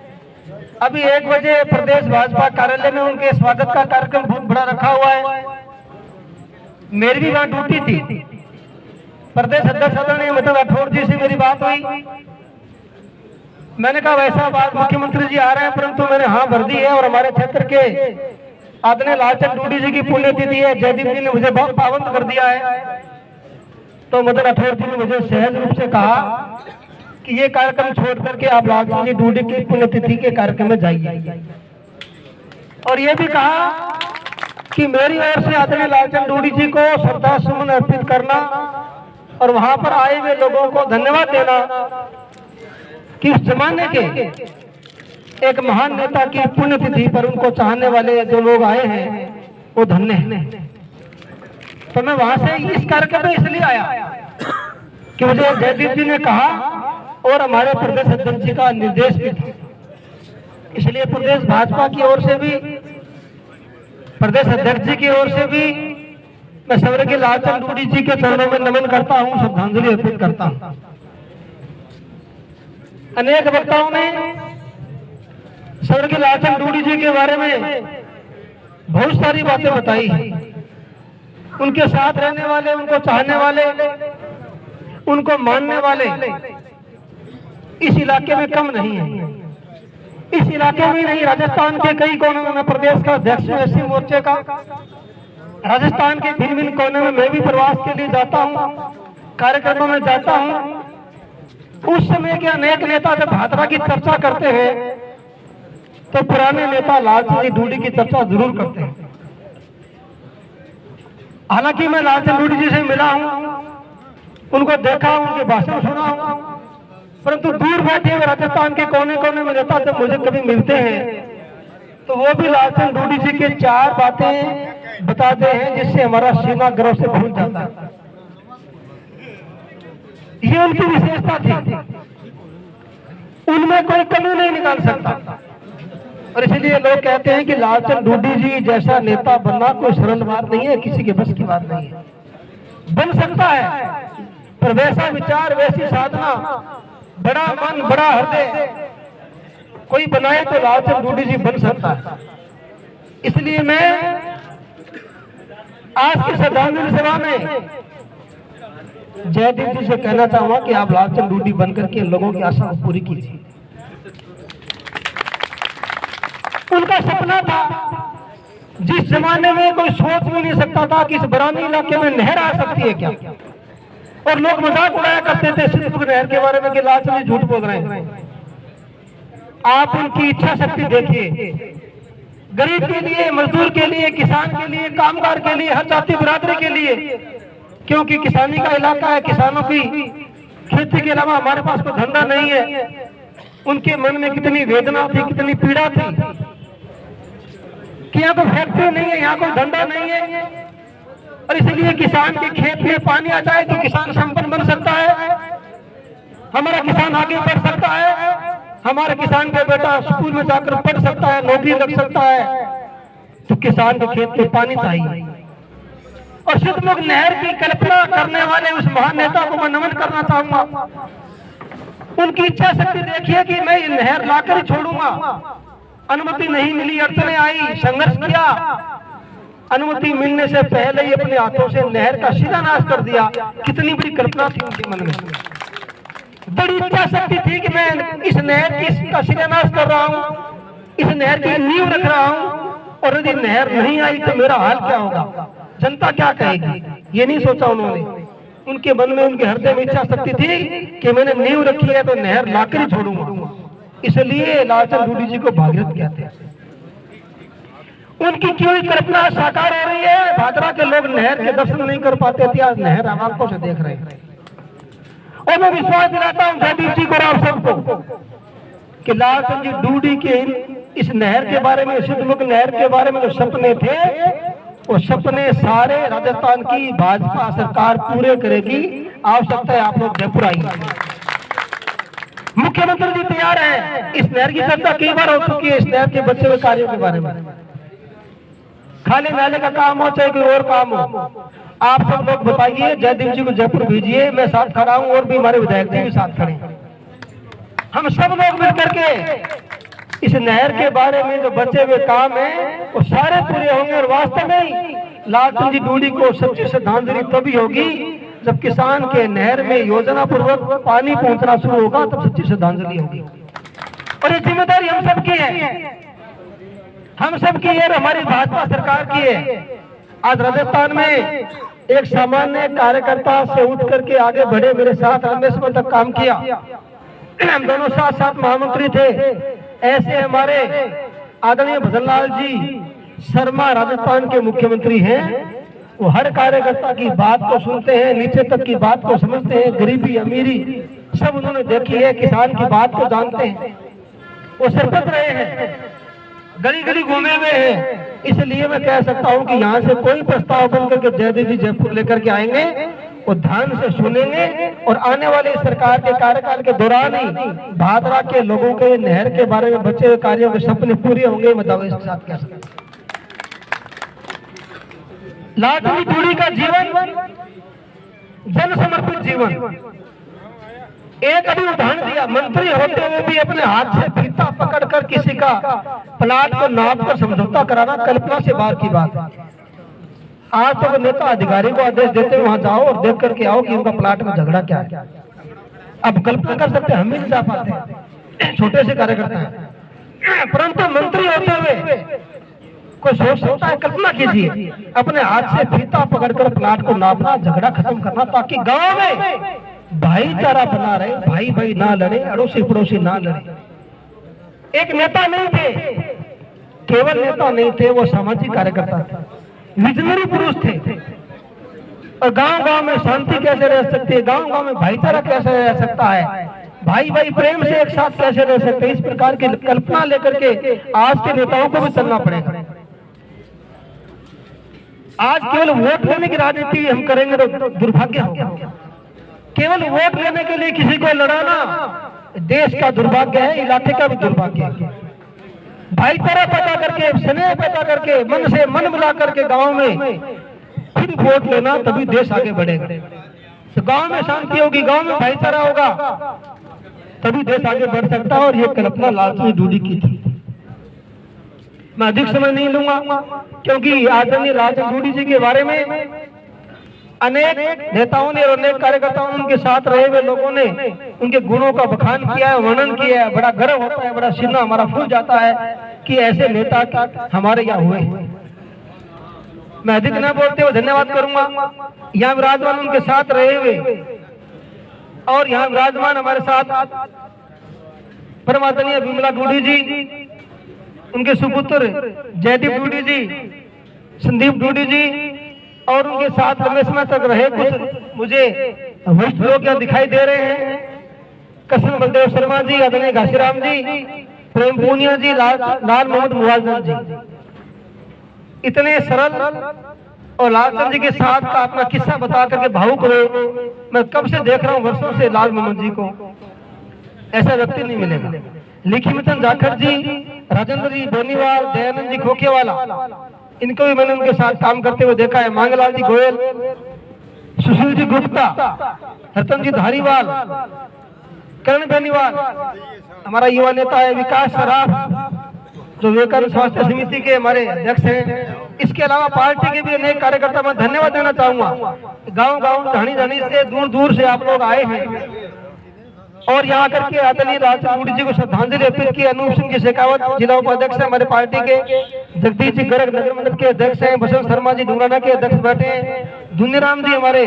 अभी 1 बजे प्रदेश भाजपा कार्यालय में उनके स्वागत का कार्यक्रम बहुत बड़ा रखा हुआ है। मेरी भी वहां ड्यूटी थी। प्रदेश अध्यक्ष आदरणीय मदन राठौर जी से मेरी बात हुई। मैंने कहा वैसा बात मुख्यमंत्री जी आ रहे हैं, परंतु मैंने हाँ भर दी है और हमारे क्षेत्र के आदरणीय लालचंद डूडी जी की पुण्यतिथि है। जयदीप जी ने मुझे बहुत पाबंद कर दिया है, तो मदन राठौर जी ने मुझे सहज रूप से कहा कि ये कार्यक्रम छोड़ करके आप लालचंद जी डूडी की पुण्यतिथि के कार्यक्रम में जाइए। और ये भी कहा कि मेरी ओर से आदरणीय लालचंद डूडी जी को श्रद्धा सुमन अर्पित करना और वहां पर आए हुए लोगों को धन्यवाद देना कि उस जमाने के एक महान नेता की पुण्यतिथि पर उनको चाहने वाले जो लोग आए हैं वो धन्य हैं। तो मैं वहां से इस कार्यक्रम में इसलिए आया कि मुझे जयदीप जी ने कहा और हमारे प्रदेश अध्यक्ष जी का निर्देश भी था। इसलिए प्रदेश भाजपा की ओर से भी, प्रदेश अध्यक्ष जी की ओर से भी मैं स्वर्गीय लालचंद डूडी जी के चरणों में नमन करता हूं, श्रद्धांजलि अर्पित करता हूं। अनेक वक्ताओं ने स्वर्गीय लालचंद डूडी जी के बारे में बहुत सारी बातें बताई। उनके साथ रहने वाले, उनको चाहने वाले, उनको मानने वाले इस इलाके में कम नहीं है। इस इलाके में नहीं, राजस्थान के कई कोनों में, मैं प्रदेश का अध्यक्ष हूं एससी मोर्चे का, राजस्थान के भिन्न भिन्न कोने में मैं भी प्रवास के लिए जाता हूं, कार्यक्रमों में जाता हूं। उस समय के अनेक नेता जब भादरा की चर्चा करते हैं तो पुराने नेता लालचंद जी डूडी की चर्चा जरूर करते हैं। हालांकि मैं लालचंद डूडी जी से मिला हूं, उनको देखा हूं, उनके भाषण सुना हूं, परंतु दूर बैठे हुए राजस्थान के कोने कोने में नेता जब मुझे कभी मिलते हैं तो वो भी लालचंद डूडी जी के 4 बातें बताते हैं जिससे हमारा सीना गर्व से भूल जाता है। ये उनकी विशेषता थी, उनमें कोई कमी नहीं निकाल सकता। और इसलिए लोग कहते हैं कि लालचंद डूडी जी जैसा नेता बनना कोई सरल बात नहीं है, किसी के बस की बात नहीं है। बन सकता है, पर वैसा विचार, वैसी साधना, बड़ा मन, बड़ा हृदय कोई बनाए तो लालचंद डूडी जी बन सकता है। इसलिए मैं आज की श्रद्धांजलि सभा में जयदीप जी से कहना चाहूंगा कि आप लालचंद डूडी बनकर के लोगों की आशा को पूरी कीजिए। उनका सपना था, जिस जमाने में कोई सोच भी नहीं सकता था कि इस बरानी इलाके में नहर आ सकती है क्या, और लोग मजाक उड़ाया करते थे सिद्धपुर नहर के बारे में कि लालचंद जी झूठ बोल रहे हैं। आप उनकी इच्छा शक्ति देखिए, गरीब के लिए, मजदूर के लिए, किसान के लिए, कामगार के लिए, हर जाति बिरादरी के लिए, क्योंकि किसानी का इलाका है, किसानों की खेती के अलावा हमारे पास कोई धंधा नहीं है। उनके मन में कितनी वेदना थी, कितनी पीड़ा थी कि यहाँ कोई फैक्ट्री नहीं है, यहाँ कोई धंधा नहीं है, और इसलिए किसान के खेत में पानी आ जाए तो किसान संपन्न बन सकता है, हमारा किसान आगे बढ़ सकता है, हमारे किसान का बेटा स्कूल में जाकर पढ़ सकता है, नौकरी लग सकता है, तो किसान के खेत में पानी चाहिए। और सिद्धमुख नहर की कल्पना करने वाले उस महान नेता को मैं नमन करना चाहूंगा। उनकी इच्छा शक्ति देखिए कि मैं ये नहर लाकर ही छोड़ूंगा। अनुमति नहीं मिली, अड़चने आई, संघर्ष किया, अनुमति मिलने से पहले ही अपने हाथों से नहर का शिलान्यास कर दिया। कितनी बड़ी कल्पना थी उनके मन में, बड़ी इच्छा शक्ति थी कि मैं इस नहर का शिलान्यास कर रहा हूँ, इस नहर की नींव रख रहा हूँ, और यदि नहर नहीं आई तो मेरा हाल क्या होगा, जनता क्या कहेगी, ये नहीं सोचा उन्होंने। उनके मन में, उनके हृदय में इच्छा शक्ति थी कि मैंने नींव रखी है तो नहर लाकर ही छोड़ूंगा। इसलिए लालचंद डूडी जी को भागीरथ कहते हैं। उनकी क्यों कल्पना साकार हो रही है। भादरा के लोग नहर के दर्शन नहीं कर पाते थे, आज नहर आंखों से देख रहे हैं। और मैं विश्वास दिलाता हूँ जयदीप जी को, आप सबको, कि लालचंद जी डूडी के इस नहर के बारे में, सिद्धमुख नहर के बारे में जो सपने थे, वो सपने सारे राजस्थान की भाजपा सरकार पूरे करेगी। आवश्यकता है आप लोग जयपुर आइए। मुख्यमंत्री जी तैयार हैं। इस नहर की चर्चा कई बार हो चुकी है, इस नहर के बचे हुए कार्यों के बारे में, खाली नाले का काम हो चाहे कोई और काम हो, आप सब लोग बताइए। जयदीप जी को जयपुर भेजिए, मैं साथ खड़ा हूं, और भी हमारे विधायक जी भी साथ खड़े हैं। हम सब लोग मिलकर के इस नहर के बारे में जो बचे हुए काम हैं वो सारे पूरे होंगे। और वास्तव में लालचंद जी डूडी को सच्ची श्रद्धांजलि तभी होगी जब किसान के नहर में योजना पूर्वक पानी पहुंचना शुरू होगा, तब सच्ची श्रद्धांजलि होगी। और ये जिम्मेदारी हम सबकी है, हम सबकी है, हमारी भाजपा सरकार की है। आज राजस्थान में एक सामान्य कार्यकर्ता से उठ करके आगे बढ़े, मेरे साथ लंबे समय तक काम किया, हम दोनों साथ साथ महामंत्री थे। ऐसे हमारे आदरणीय भजनलाल जी शर्मा राजस्थान के मुख्यमंत्री हैं। वो हर कार्यकर्ता की बात को सुनते हैं, नीचे तक की बात को समझते हैं, गरीबी अमीरी सब उन्होंने देखी है, किसान की बात को जानते हैं। वो सरपंच रहे हैं, गली गली घूमे हुए हैं। इसलिए मैं कह सकता हूं कि यहाँ से कोई प्रस्ताव बनकर के जयदेव जी जयपुर लेकर के आएंगे, वो ध्यान से सुनेंगे, और आने वाली सरकार के कार्यकाल के दौरान ही भादरा के लोगों के नहर के बारे में बचे हुए कार्यों के सपने पूरे होंगे। मैं दावे के साथ कह सकता हूं। लालचंद डूडी का जीवन जन समर्पित जीवन। एक अभी उदाहरण दिया, मंत्री होते हुए भी अपने हाथ से फीता पकड़कर किसी का प्लाट को नाप कर समझौता कराना कल्पना से बाहर की बात है। आज तो नेता अधिकारी को आदेश देते वहां जाओ और देख करके आओ कि उनका प्लाट में झगड़ा क्या है। अब कल्पना कर सकते हैं, हम भी नहीं जा पाते, छोटे से कार्यकर्ता हैं। परंतु मंत्री होते हुए कोई सोच सकता है, कल्पना कीजिए, अपने हाथ से फीता पकड़कर प्लाट को नापना, झगड़ा खत्म करना, ताकि गांव में भाईचारा बना रहे, भाई भाई ना लड़े, अड़ोसी पड़ोसी ना लड़े। एक नेता नहीं थे, केवल नेता नहीं थे, वो सामाजिक कार्यकर्ता थे, विजनरी पुरुष थे। और गांव गांव में शांति कैसे रह सकती है, गांव गांव में भाईचारा कैसे रह सकता है, भाई भाई प्रेम से एक साथ कैसे रह सकते हैं, इस प्रकार की कल्पना लेकर के आज के नेताओं को भी चलना पड़ेगा। आज केवल वोट लेने की राजनीति हम करेंगे तो दुर्भाग्य होगा। केवल वोट लेने के लिए किसी को लड़ाना देश का दुर्भाग्य है, इलाके का भी दुर्भाग्य है। भाईचारा पैदा करके, स्नेह पैदा करके, मन से मन मिला करके गांव में फिर वोट लेना, तभी देश आगे बढ़ेगा। तो गांव में शांति होगी, गांव में भाईचारा होगा, तभी देश आगे बढ़ सकता है। और ये कल्पना लालचंद डूडी की थी। मैं अधिक समय नहीं लूंगा, क्योंकि आदरणीय लालचंद डूडी जी के बारे में अनेक नेताओं ने और अनेक कार्यकर्ताओं ने, उनके साथ रहे हुए लोगों ने उनके गुणों का बखान किया है, वर्णन किया है। बड़ा गर्व होता है, बड़ा सीना हमारा फूल जाता है कि ऐसे नेता हमारे यहाँ हुए। मैं अधिक न बोलते हुए धन्यवाद करूंगा यहाँ विराजमान उनके साथ रहे हुए, और यहाँ विराजमान हमारे साथ परम आदरणीय विमला डूडी जी, उनके सुपुत्र जयदीप डूडी जी, संदीप डूडी जी, और उनके साथ लंबे समय तक रहे कुछ मुझे वरिष्ठ लोग यहाँ दिखाई दे रहे हैं। कृष्ण बलदेव शर्मा जी, आदरणीय घासीराम जी, प्रेम पूनिया जी, लाल मोहम्मद मुआज्जम जी। इतने सरल और लालचंद जी के साथ का अपना किस्सा बता करके भावुक हुए। मैं कब से देख रहा हूँ, वर्षों से, लाल मोहम्मद जी को। ऐसा व्यक्ति नहीं मिलेगा। लिखी मिथन जाखड़ जी, राजेंद्र जी बेनीवाल, दयानंद जी खोखेवाला, इनको भी मैंने उनके साथ काम करते हुए देखा है। मांगलाल जी गोयल, सुशील जी गुप्ता, रतन जी धारीवाल, करण बेनीवाल, हमारा युवा नेता है विकास सराफ, जो विवेकानंद स्वास्थ्य समिति के हमारे अध्यक्ष हैं। इसके अलावा पार्टी के भी अनेक कार्यकर्ता मैं धन्यवाद देना चाहूंगा। गांव गांव ढाणी ढाणी से, दूर दूर से आप लोग आए हैं और यहाँ करके आदरणीय लालचंद डूडी जी को श्रद्धांजलि अर्पित की। अनूप सिंह जी शेखावत जिला उपाध्यक्ष है हमारे पार्टी के, जगदीश जी गर्ग नगर मंडल के अध्यक्ष हैं, बसंत शर्मा जी डूंगराना के अध्यक्ष बैठे हैं, दुनियाराम जी हमारे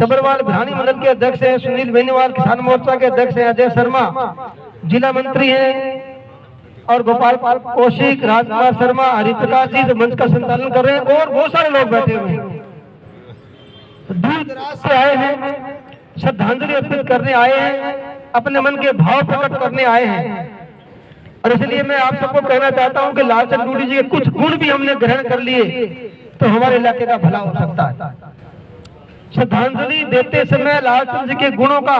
तबरवाल भिरानी मंडल के अध्यक्ष हैं, सुनील बेनीवाल किसान मोर्चा के अध्यक्ष हैं, अजय शर्मा जिला मंत्री हैं, और गोपाल कौशिक, राजकुमार शर्मा, हरिप्रकाश जी जो मंच का संचालन कर रहे हैं, और बहुत सारे लोग बैठे हुए हैं। दूर दराज से आए हैं, श्रद्धांजलि अर्पित करने आए हैं, अपने मन के भाव प्रकट करने आए हैं। और इसलिए मैं आप सबको कहना चाहता हूं कि लालचंद डूडी जी के कुछ गुण भी हमने ग्रहण कर लिए तो हमारे इलाके का भला हो सकता है। श्रद्धांजलि देते समय लालचंद जी के गुणों का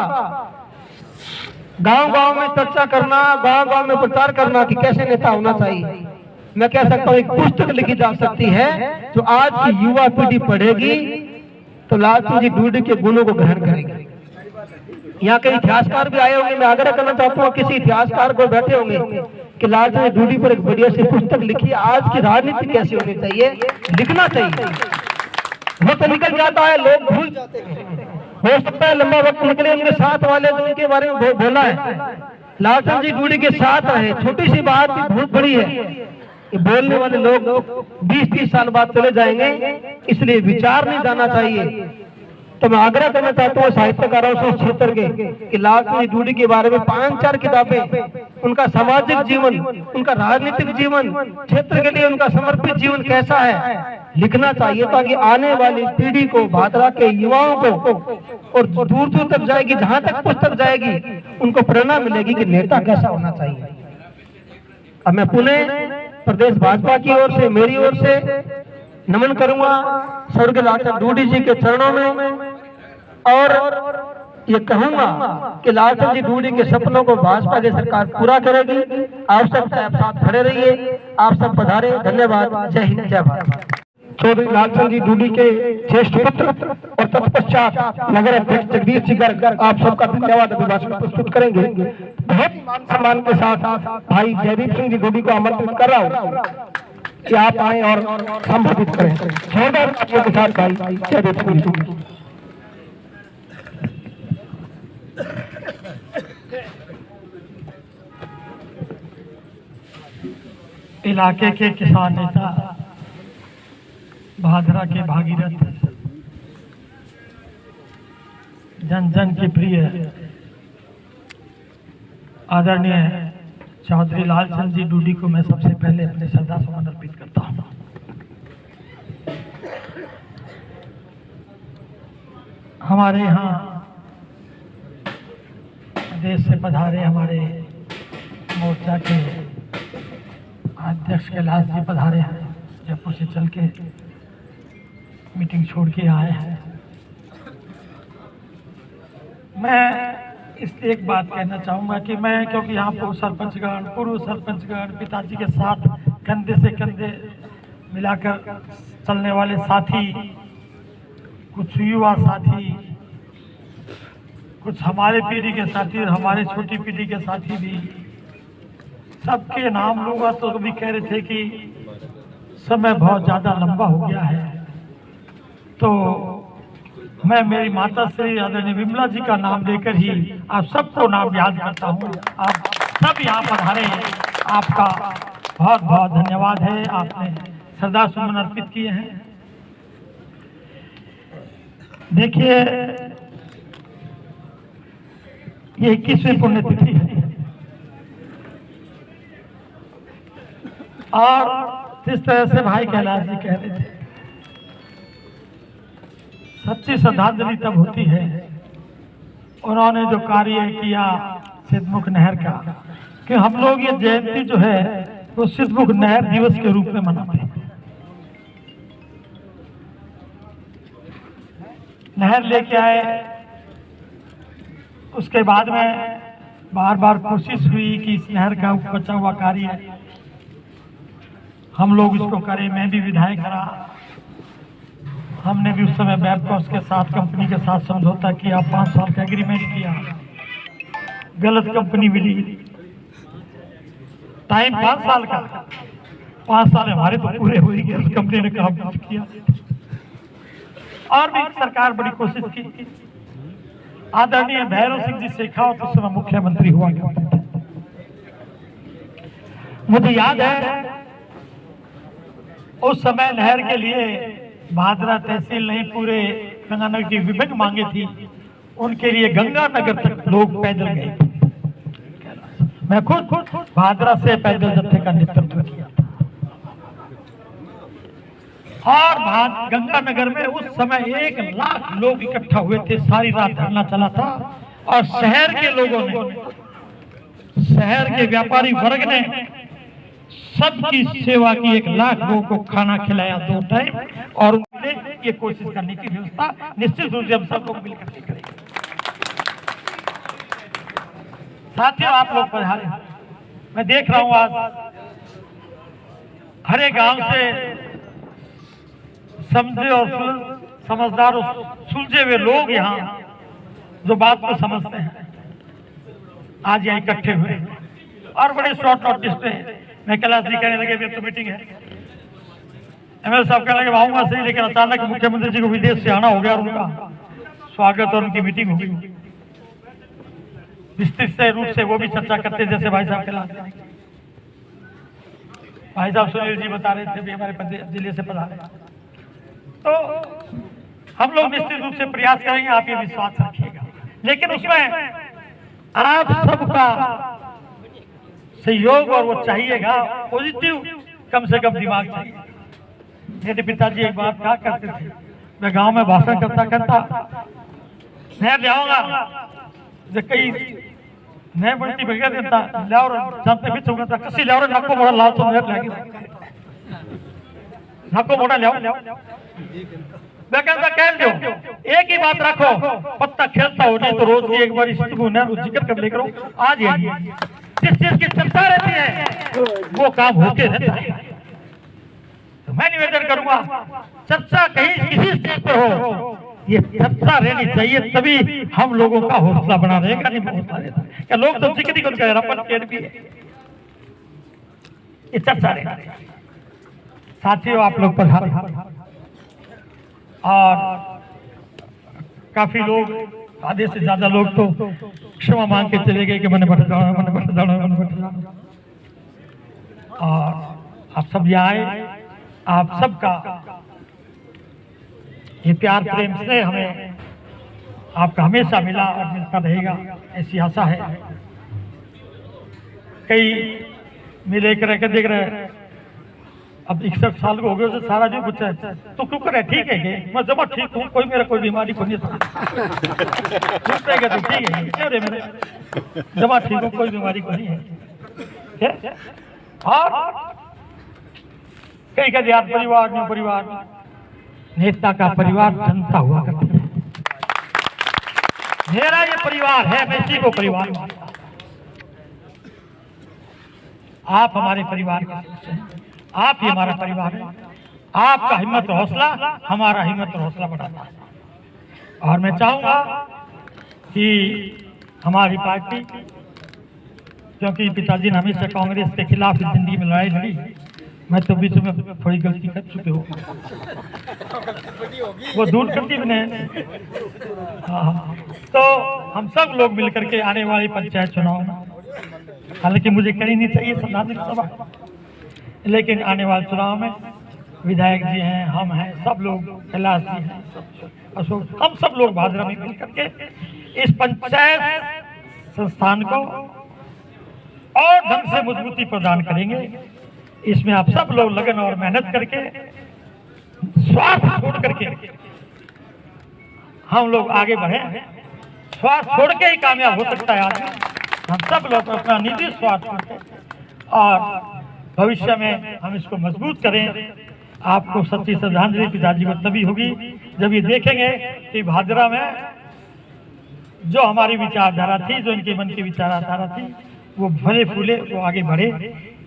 गांव गांव में चर्चा करना, गांव गांव में प्रचार करना कि कैसे नेता होना चाहिए। मैं कह सकता हूँ एक पुस्तक लिखी जा सकती है जो आज की युवा पीढ़ी पढ़ेगी तो लालचंद जी डूडी के गुणों को ग्रहण करेगी। यहाँ कई इतिहासकार भी आए होंगे, मैं आग्रह करना चाहता हूँ किसी इतिहासकार को बैठे होंगे कि लालचंद डूडी पर एक बढ़िया सी पुस्तक लिखी, आज की राजनीति कैसी होनी चाहिए, लिखना चाहिए। वो तो निकल जाता है, लोग भूल जाते हैं, हो सकता है लंबा वक्त निकले। उनके साथ वाले जो उनके बारे में बोला है, लालचंद जी डूडी के साथ रहे। छोटी सी बात भी बहुत बड़ी है, ये बोलने वाले लोग 20-30 साल बाद चले जाएंगे, इसलिए विचार नहीं जाना चाहिए। तो मैं आग्रह करना चाहता हूँ साहित्यकारों से क्षेत्र के कि लालचंद जी डूडी के बारे में 5-4 किताबें, उनका सामाजिक जीवन, उनका राजनीतिक जीवन, क्षेत्र के लिए उनका समर्पित जीवन कैसा है, लिखना चाहिए, ताकि आने वाली पीढ़ी को, भादरा के युवाओं को, और दूर दूर तक जाएगी, जहां तक पुस्तक जाएगी, उनको प्रेरणा मिलेगी कि नेता कैसा होना चाहिए। अब मैं पुनः प्रदेश भाजपा की ओर से, मेरी ओर से नमन करूंगा स्वर्गीय लालचंद डूडी जी के चरणों में, और ये कहूंगा कि लालचंद जी डूडी के सपनों को भाजपा की सरकार पूरा करेगी। आप सब आप साथ खड़े रहिए। आप सब पधारे। धन्यवाद। जय हिंद, जय भारत। चौधरी लालचंद जी डूडी के ज्येष्ठ पुत्र और तत्पश्चात नगर अध्यक्ष जगदीश जी गर्ग आप सबका धन्यवाद अभिभाषण प्रस्तुत करेंगे। बहुत मान सम्मान के साथ भाई जयदीप सिंह जी डूडी को आमंत्रित कर रहा हूँ कि आप आए और संबोधित करें। जोरदार तालियों के साथ भाई जयदीप सिंह जी। इलाके के किसान नेता, भादरा के भागीरथ, जन जन के प्रिय आदरणीय चौधरी लालचंद जी डूडी को मैं सबसे पहले अपने श्रद्धा सुमन अर्पित करता हूँ। हमारे यहाँ देश से पधारे हमारे मोर्चा के अध्यक्ष कैलाश जी पधारे हैं, जयपुर से चल के मीटिंग छोड़ के आए हैं। मैं इस एक बात कहना चाहूँगा कि मैं क्योंकि यहाँ पूर्व सरपंचगण पिताजी के साथ कंधे से कंधे मिलाकर चलने वाले साथी, कुछ युवा साथी, कुछ हमारे पीढ़ी के साथी और हमारे छोटी पीढ़ी के साथी भी, सबके नाम लूँगा तो भी कह रहे थे कि समय बहुत ज़्यादा लंबा हो गया है। तो मैं मेरी माता श्री आदरणीय विमला जी का नाम लेकर ही आप सबको नाम याद करता हूँ। आप सब यहाँ पधारे हैं, आपका बहुत बहुत धन्यवाद है। आपने श्रद्धा सुमन अर्पित किए हैं। देखिए, ये 21वीं पुण्यतिथि है और जिस तरह से भाई कैलाश जी कह रहे थे, सच्ची श्रद्धांजलि तब होती है उन्होंने जो कार्य किया सिद्धमुख नहर का, कि हम लोग ये जयंती जो है वो सिद्धमुख नहर दिवस के रूप में मनाते हैं। नहर लेके आए, उसके बाद में बार बार कोशिश हुई कि इस नहर का बचा हुआ कार्य हम लोग इसको करें। मैं भी विधायक रहा, हमने भी उस समय बैबकॉस के साथ कंपनी के साथ समझौता किया, 5 साल का एग्रीमेंट किया, गलत कंपनी मिली। टाइम 5 साल का, 5 साल हमारे तो पूरे हो ही गए, उस कंपनी ने काम किया और भी सरकार बड़ी कोशिश की। आदरणीय भैरव सिंह जी शेखावत उस समय मुख्यमंत्री हुआ करते। मुझे याद है उस समय नहर के लिए भादरा तहसील नहीं पूरे गंगानगर की विभिन्न मांगे थी, उनके लिए गंगानगर तक लोग पैदल गए। मैं खुद भादरा से पैदल जत्थे का नेतृत्व किया था और गंगानगर में उस समय 1 लाख लोग इकट्ठा हुए थे। सारी रात धरना चला था और शहर के लोगों ने, शहर के व्यापारी वर्ग ने सबकी सेवा की, 1 लाख लोगों को खाना खिलाया 2 टाइम और उन्होंने ये कोशिश करने की व्यवस्था निश्चित रूप से हम सब लोग मिलकर के करेंगे। साथियों, आप लोग पधारे, मैं देख रहा हूं आज हर एक गांव से समझे और समझदार और सुलझे हुए लोग यहाँ जो बात को समझते हैं आज यहाँ इकट्ठे हुए और बड़े शॉर्ट नोटिस पे। मैं कैलाश जी कहने लगे तो मीटिंग है, एमएलए साहब कहने लगे आऊंगा सही, लेकिन अचानक मुख्यमंत्री जी को विदेश से आना हो गया और उनका स्वागत और उनकी मीटिंग होगी। विस्तृत से रूप से वो भी चर्चा करते जैसे भाई साहब कैलाश भाई साहब सुनील जी बता रहे थे भी हमारे जिले से पधारे। तो हम लोग निश्चित रूप से प्रयास करेंगे, आप ये विश्वास रखिएगा। लेकिन उसमें आप सबका सहयोग और वो चाहिएगा, पॉजिटिव कम से कम दिमाग चाहिए। मेरे पिताजी एक बात कहा करते थे, मैं गांव में भाषण करता नहर ले आऊंगा, जब कई नए बढ़ती भैया देता और जानते भी चुका था कसी ले नाको बड़ा लाल तो नहर लगे नाको बड़ा ले मैं कहता कह दो, एक ही बात रखो, पत्ता खेलता हो नहीं तो रोज की एक बार जिक्र कर लेकर आज जिस चीज की चर्चा रहती है वो काम होके रहता है। तो मैं निवेदन करूंगा, चर्चा कहीं किसी चीज पर हो, ये चर्चा रहनी चाहिए, तभी हम लोगों का हौसला बना रहेगा। नहीं हौसला रहता क्या लोग तो जिक्र कह रहे अपन पेड़ भी है, ये चर्चा रहना। साथियों, आप लोग पधारे और काफी लोग, आधे से ज्यादा लोग तो क्षमा मांग के चले गए कि मैंने बैठ जाना। और आप सब यहाँ आए, आप सबका ये प्यार प्रेम से हमें आपका हमेशा मिला और मिलता रहेगा, ऐसी आशा है। कई मिले कर देख रहे हैं, अब 61 साल को हो गए, तो सारा जो कुछ है तो क्यों करे, ठीक है कि मैं जमा ठीक हूँ, कोई मेरा कोई बीमारी को नहीं था तो ठीक है, क्यों रे मेरे जमा ठीक हूँ, कोई बीमारी को नहीं है। और कई कहते यार परिवार में, परिवार नेता का परिवार जनता हुआ करती है। मेरा ये परिवार है, मैं इसी को परिवार मानता हूं। आप हमारे परिवार के सदस्य हैं, आप ही हमारा परिवार है। आपका हिम्मत और हौसला हमारा हिम्मत और हौसला बढ़ाता है। और मैं चाहूंगा कि हमारी पार्टी, क्योंकि पिताजी ने हमेशा कांग्रेस के खिलाफ जिंदगी में लड़ाई लड़ी, मैं तो बीच में थोड़ी गलती कर चुके हूँ, वो दूर करती भी नहीं। हाँ, तो हम सब लोग मिलकर के आने वाले पंचायत चुनाव में, हालांकि मुझे करनी नहीं चाहिए संवैधानिक सभा, लेकिन आने वाले चुनाव में विधायक जी हैं, हम हैं, सब लोग, कैलाश जी हैं, अशोक, हम सब लोग भाजपा में मिलकर के इस पंचायत संस्थान को और ढंग से मजबूती प्रदान करेंगे। इसमें आप सब लोग लगन और मेहनत करके, स्वार्थ छोड़ करके हम लोग आगे बढ़े। स्वार्थ छोड़ के ही कामयाब हो सकता है आदमी। हम सब लोग अपना निजी स्वार्थ छोड़ते और भविष्य में हम इसको मजबूत करें। आपको सच्ची श्रद्धांजलि पिताजी को तभी होगी जब ये देखेंगे कि भादरा में जो हमारी विचारधारा थी, जो इनके मन की विचारधारा थी, वो भले फूले, वो आगे बढ़े।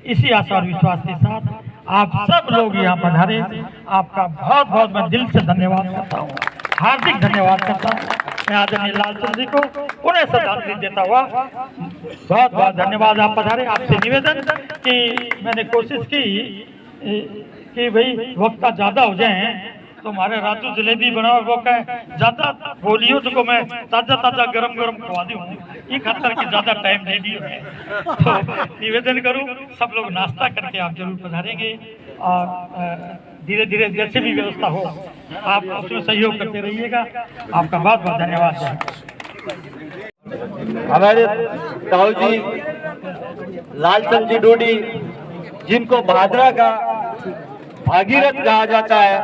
इसी आशा और विश्वास के साथ आप सब लोग यहाँ पधारे, आपका बहुत बहुत मैं दिल से धन्यवाद करता हूँ, हार्दिक धन्यवाद करता हूँ। मैं आदरणीय लालचंद जी को उन्हें श्रद्धांजलि देता हुआ बहुत बहुत धन्यवाद। आप पधारे। आपसे निवेदन कि मैंने कोशिश की कि भाई वक्ता ज़्यादा हो जाए तो हमारे राजू जलेबी बनाओ, वो कहे ज़्यादा बोलियो तो मैं ताज़ा ताज़ा गरम गरम खवा दूँ, ये खातर के ज़्यादा टाइम दे दियो है। तो निवेदन करूँ सब लोग नाश्ता करके आप जरूर पधारेंगे और धीरे धीरे जैसे भी व्यवस्था हो आप उसमें सहयोग करते रहिएगा। आपका बहुत बहुत धन्यवाद। हमारे ताऊ जी लालचंद जी डोडी, जिनको भादरा का भागीरथ कहा जाता है,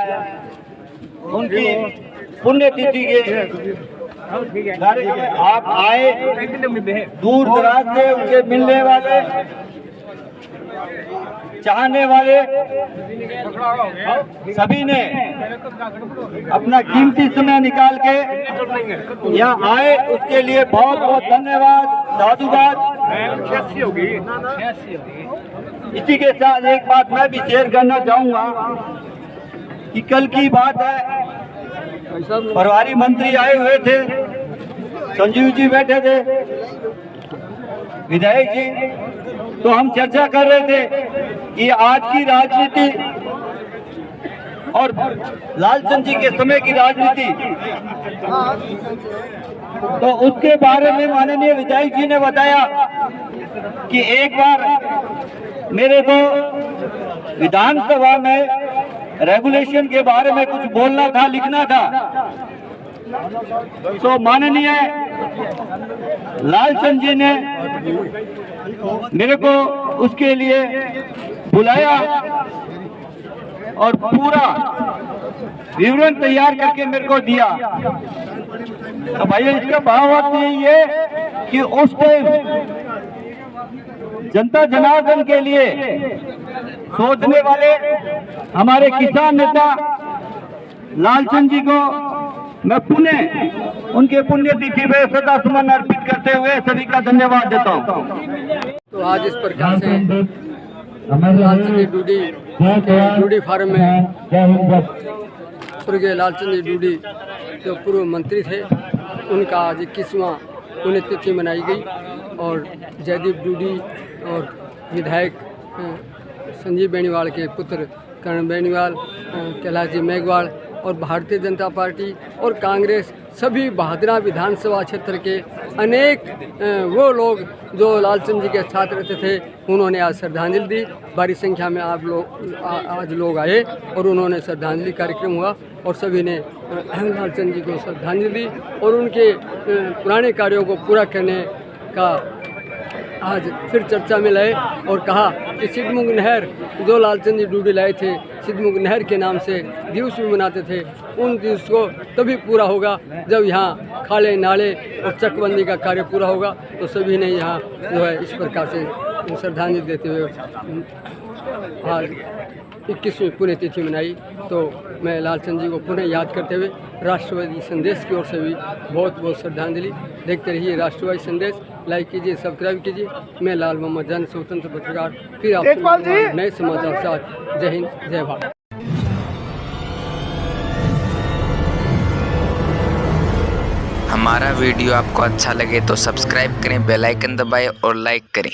उनकी पुण्यतिथि के आप आए, दूर दराज से उनके मिलने वाले, चाहने वाले सभी ने अपना कीमती समय निकाल के यहाँ आए, उसके लिए बहुत बहुत धन्यवाद, साधुवाद। इसी के साथ एक बात मैं भी शेयर करना चाहूँगा कि कल की बात है, प्रभारी मंत्री आए हुए थे, संजीव जी बैठे थे, विधायक जी, तो हम चर्चा कर रहे थे कि आज की राजनीति और लालचंद जी के समय की राजनीति, तो उसके बारे में माननीय विधायक जी ने बताया कि एक बार मेरे को विधानसभा में रेगुलेशन के बारे में कुछ बोलना था, लिखना था, तो माननीय लालचंद जी ने मेरे को उसके लिए बुलाया और पूरा विवरण तैयार करके मेरे को दिया। तो भैया इसका भाव यही है कि उस टाइम जनता जनार्दन के लिए सोचने वाले हमारे किसान नेता लालचंद जी को मैं पुनः उनके पुण्यतिथि पे सदा सुमन अर्पित करते हुए सभी का धन्यवाद देता हूँ। तो आज इस प्रकार से लालचंद जी डूडी फार्म में स्वर्गीय लालचंद जी डूडी जो पूर्व मंत्री थे, उनका आज 21वां पुण्यतिथि मनाई गई और जयदीप डूडी और विधायक संजीव बेनीवाल के पुत्र करण बेनीवाल, कैलाश जी मेघवाल और भारतीय जनता पार्टी और कांग्रेस सभी भादरा विधानसभा क्षेत्र के अनेक वो लोग जो लालचंद जी के साथ रहते थे उन्होंने आज श्रद्धांजलि दी। बड़ी संख्या में आप लोग आज लोग आए और उन्होंने श्रद्धांजलि कार्यक्रम हुआ और सभी ने लालचंद जी को श्रद्धांजलि दी और उनके पुराने कार्यों को पूरा करने का आज फिर चर्चा में लाए और कहा कि सिद्धमुख नहर जो लालचंद जी डूडी लाए थे, सिद्धमुख नहर के नाम से दिवस भी मनाते थे, उन दिवस को तभी पूरा होगा जब यहाँ खाले नाले और चकबंदी का कार्य पूरा होगा। तो सभी ने यहाँ जो है इस प्रकार से श्रद्धांजलि देते हुए आज 21वीं पुण्यतिथि मनाई। तो मैं लालचंद जी को पुनः याद करते हुए राष्ट्रवादी संदेश की ओर से भी बहुत बहुत श्रद्धांजलि। देखते रहिए राष्ट्रवादी संदेश, लाइक कीजिए, सब्सक्राइब कीजिए। मैं लाल मोहम्मद जन स्वतंत्र पत्रकार फिर आप नए समाचार के साथ। जय हिंद, जय भारत। हमारा वीडियो आपको अच्छा लगे तो सब्सक्राइब करें, बेल आइकन दबाएं और लाइक करें।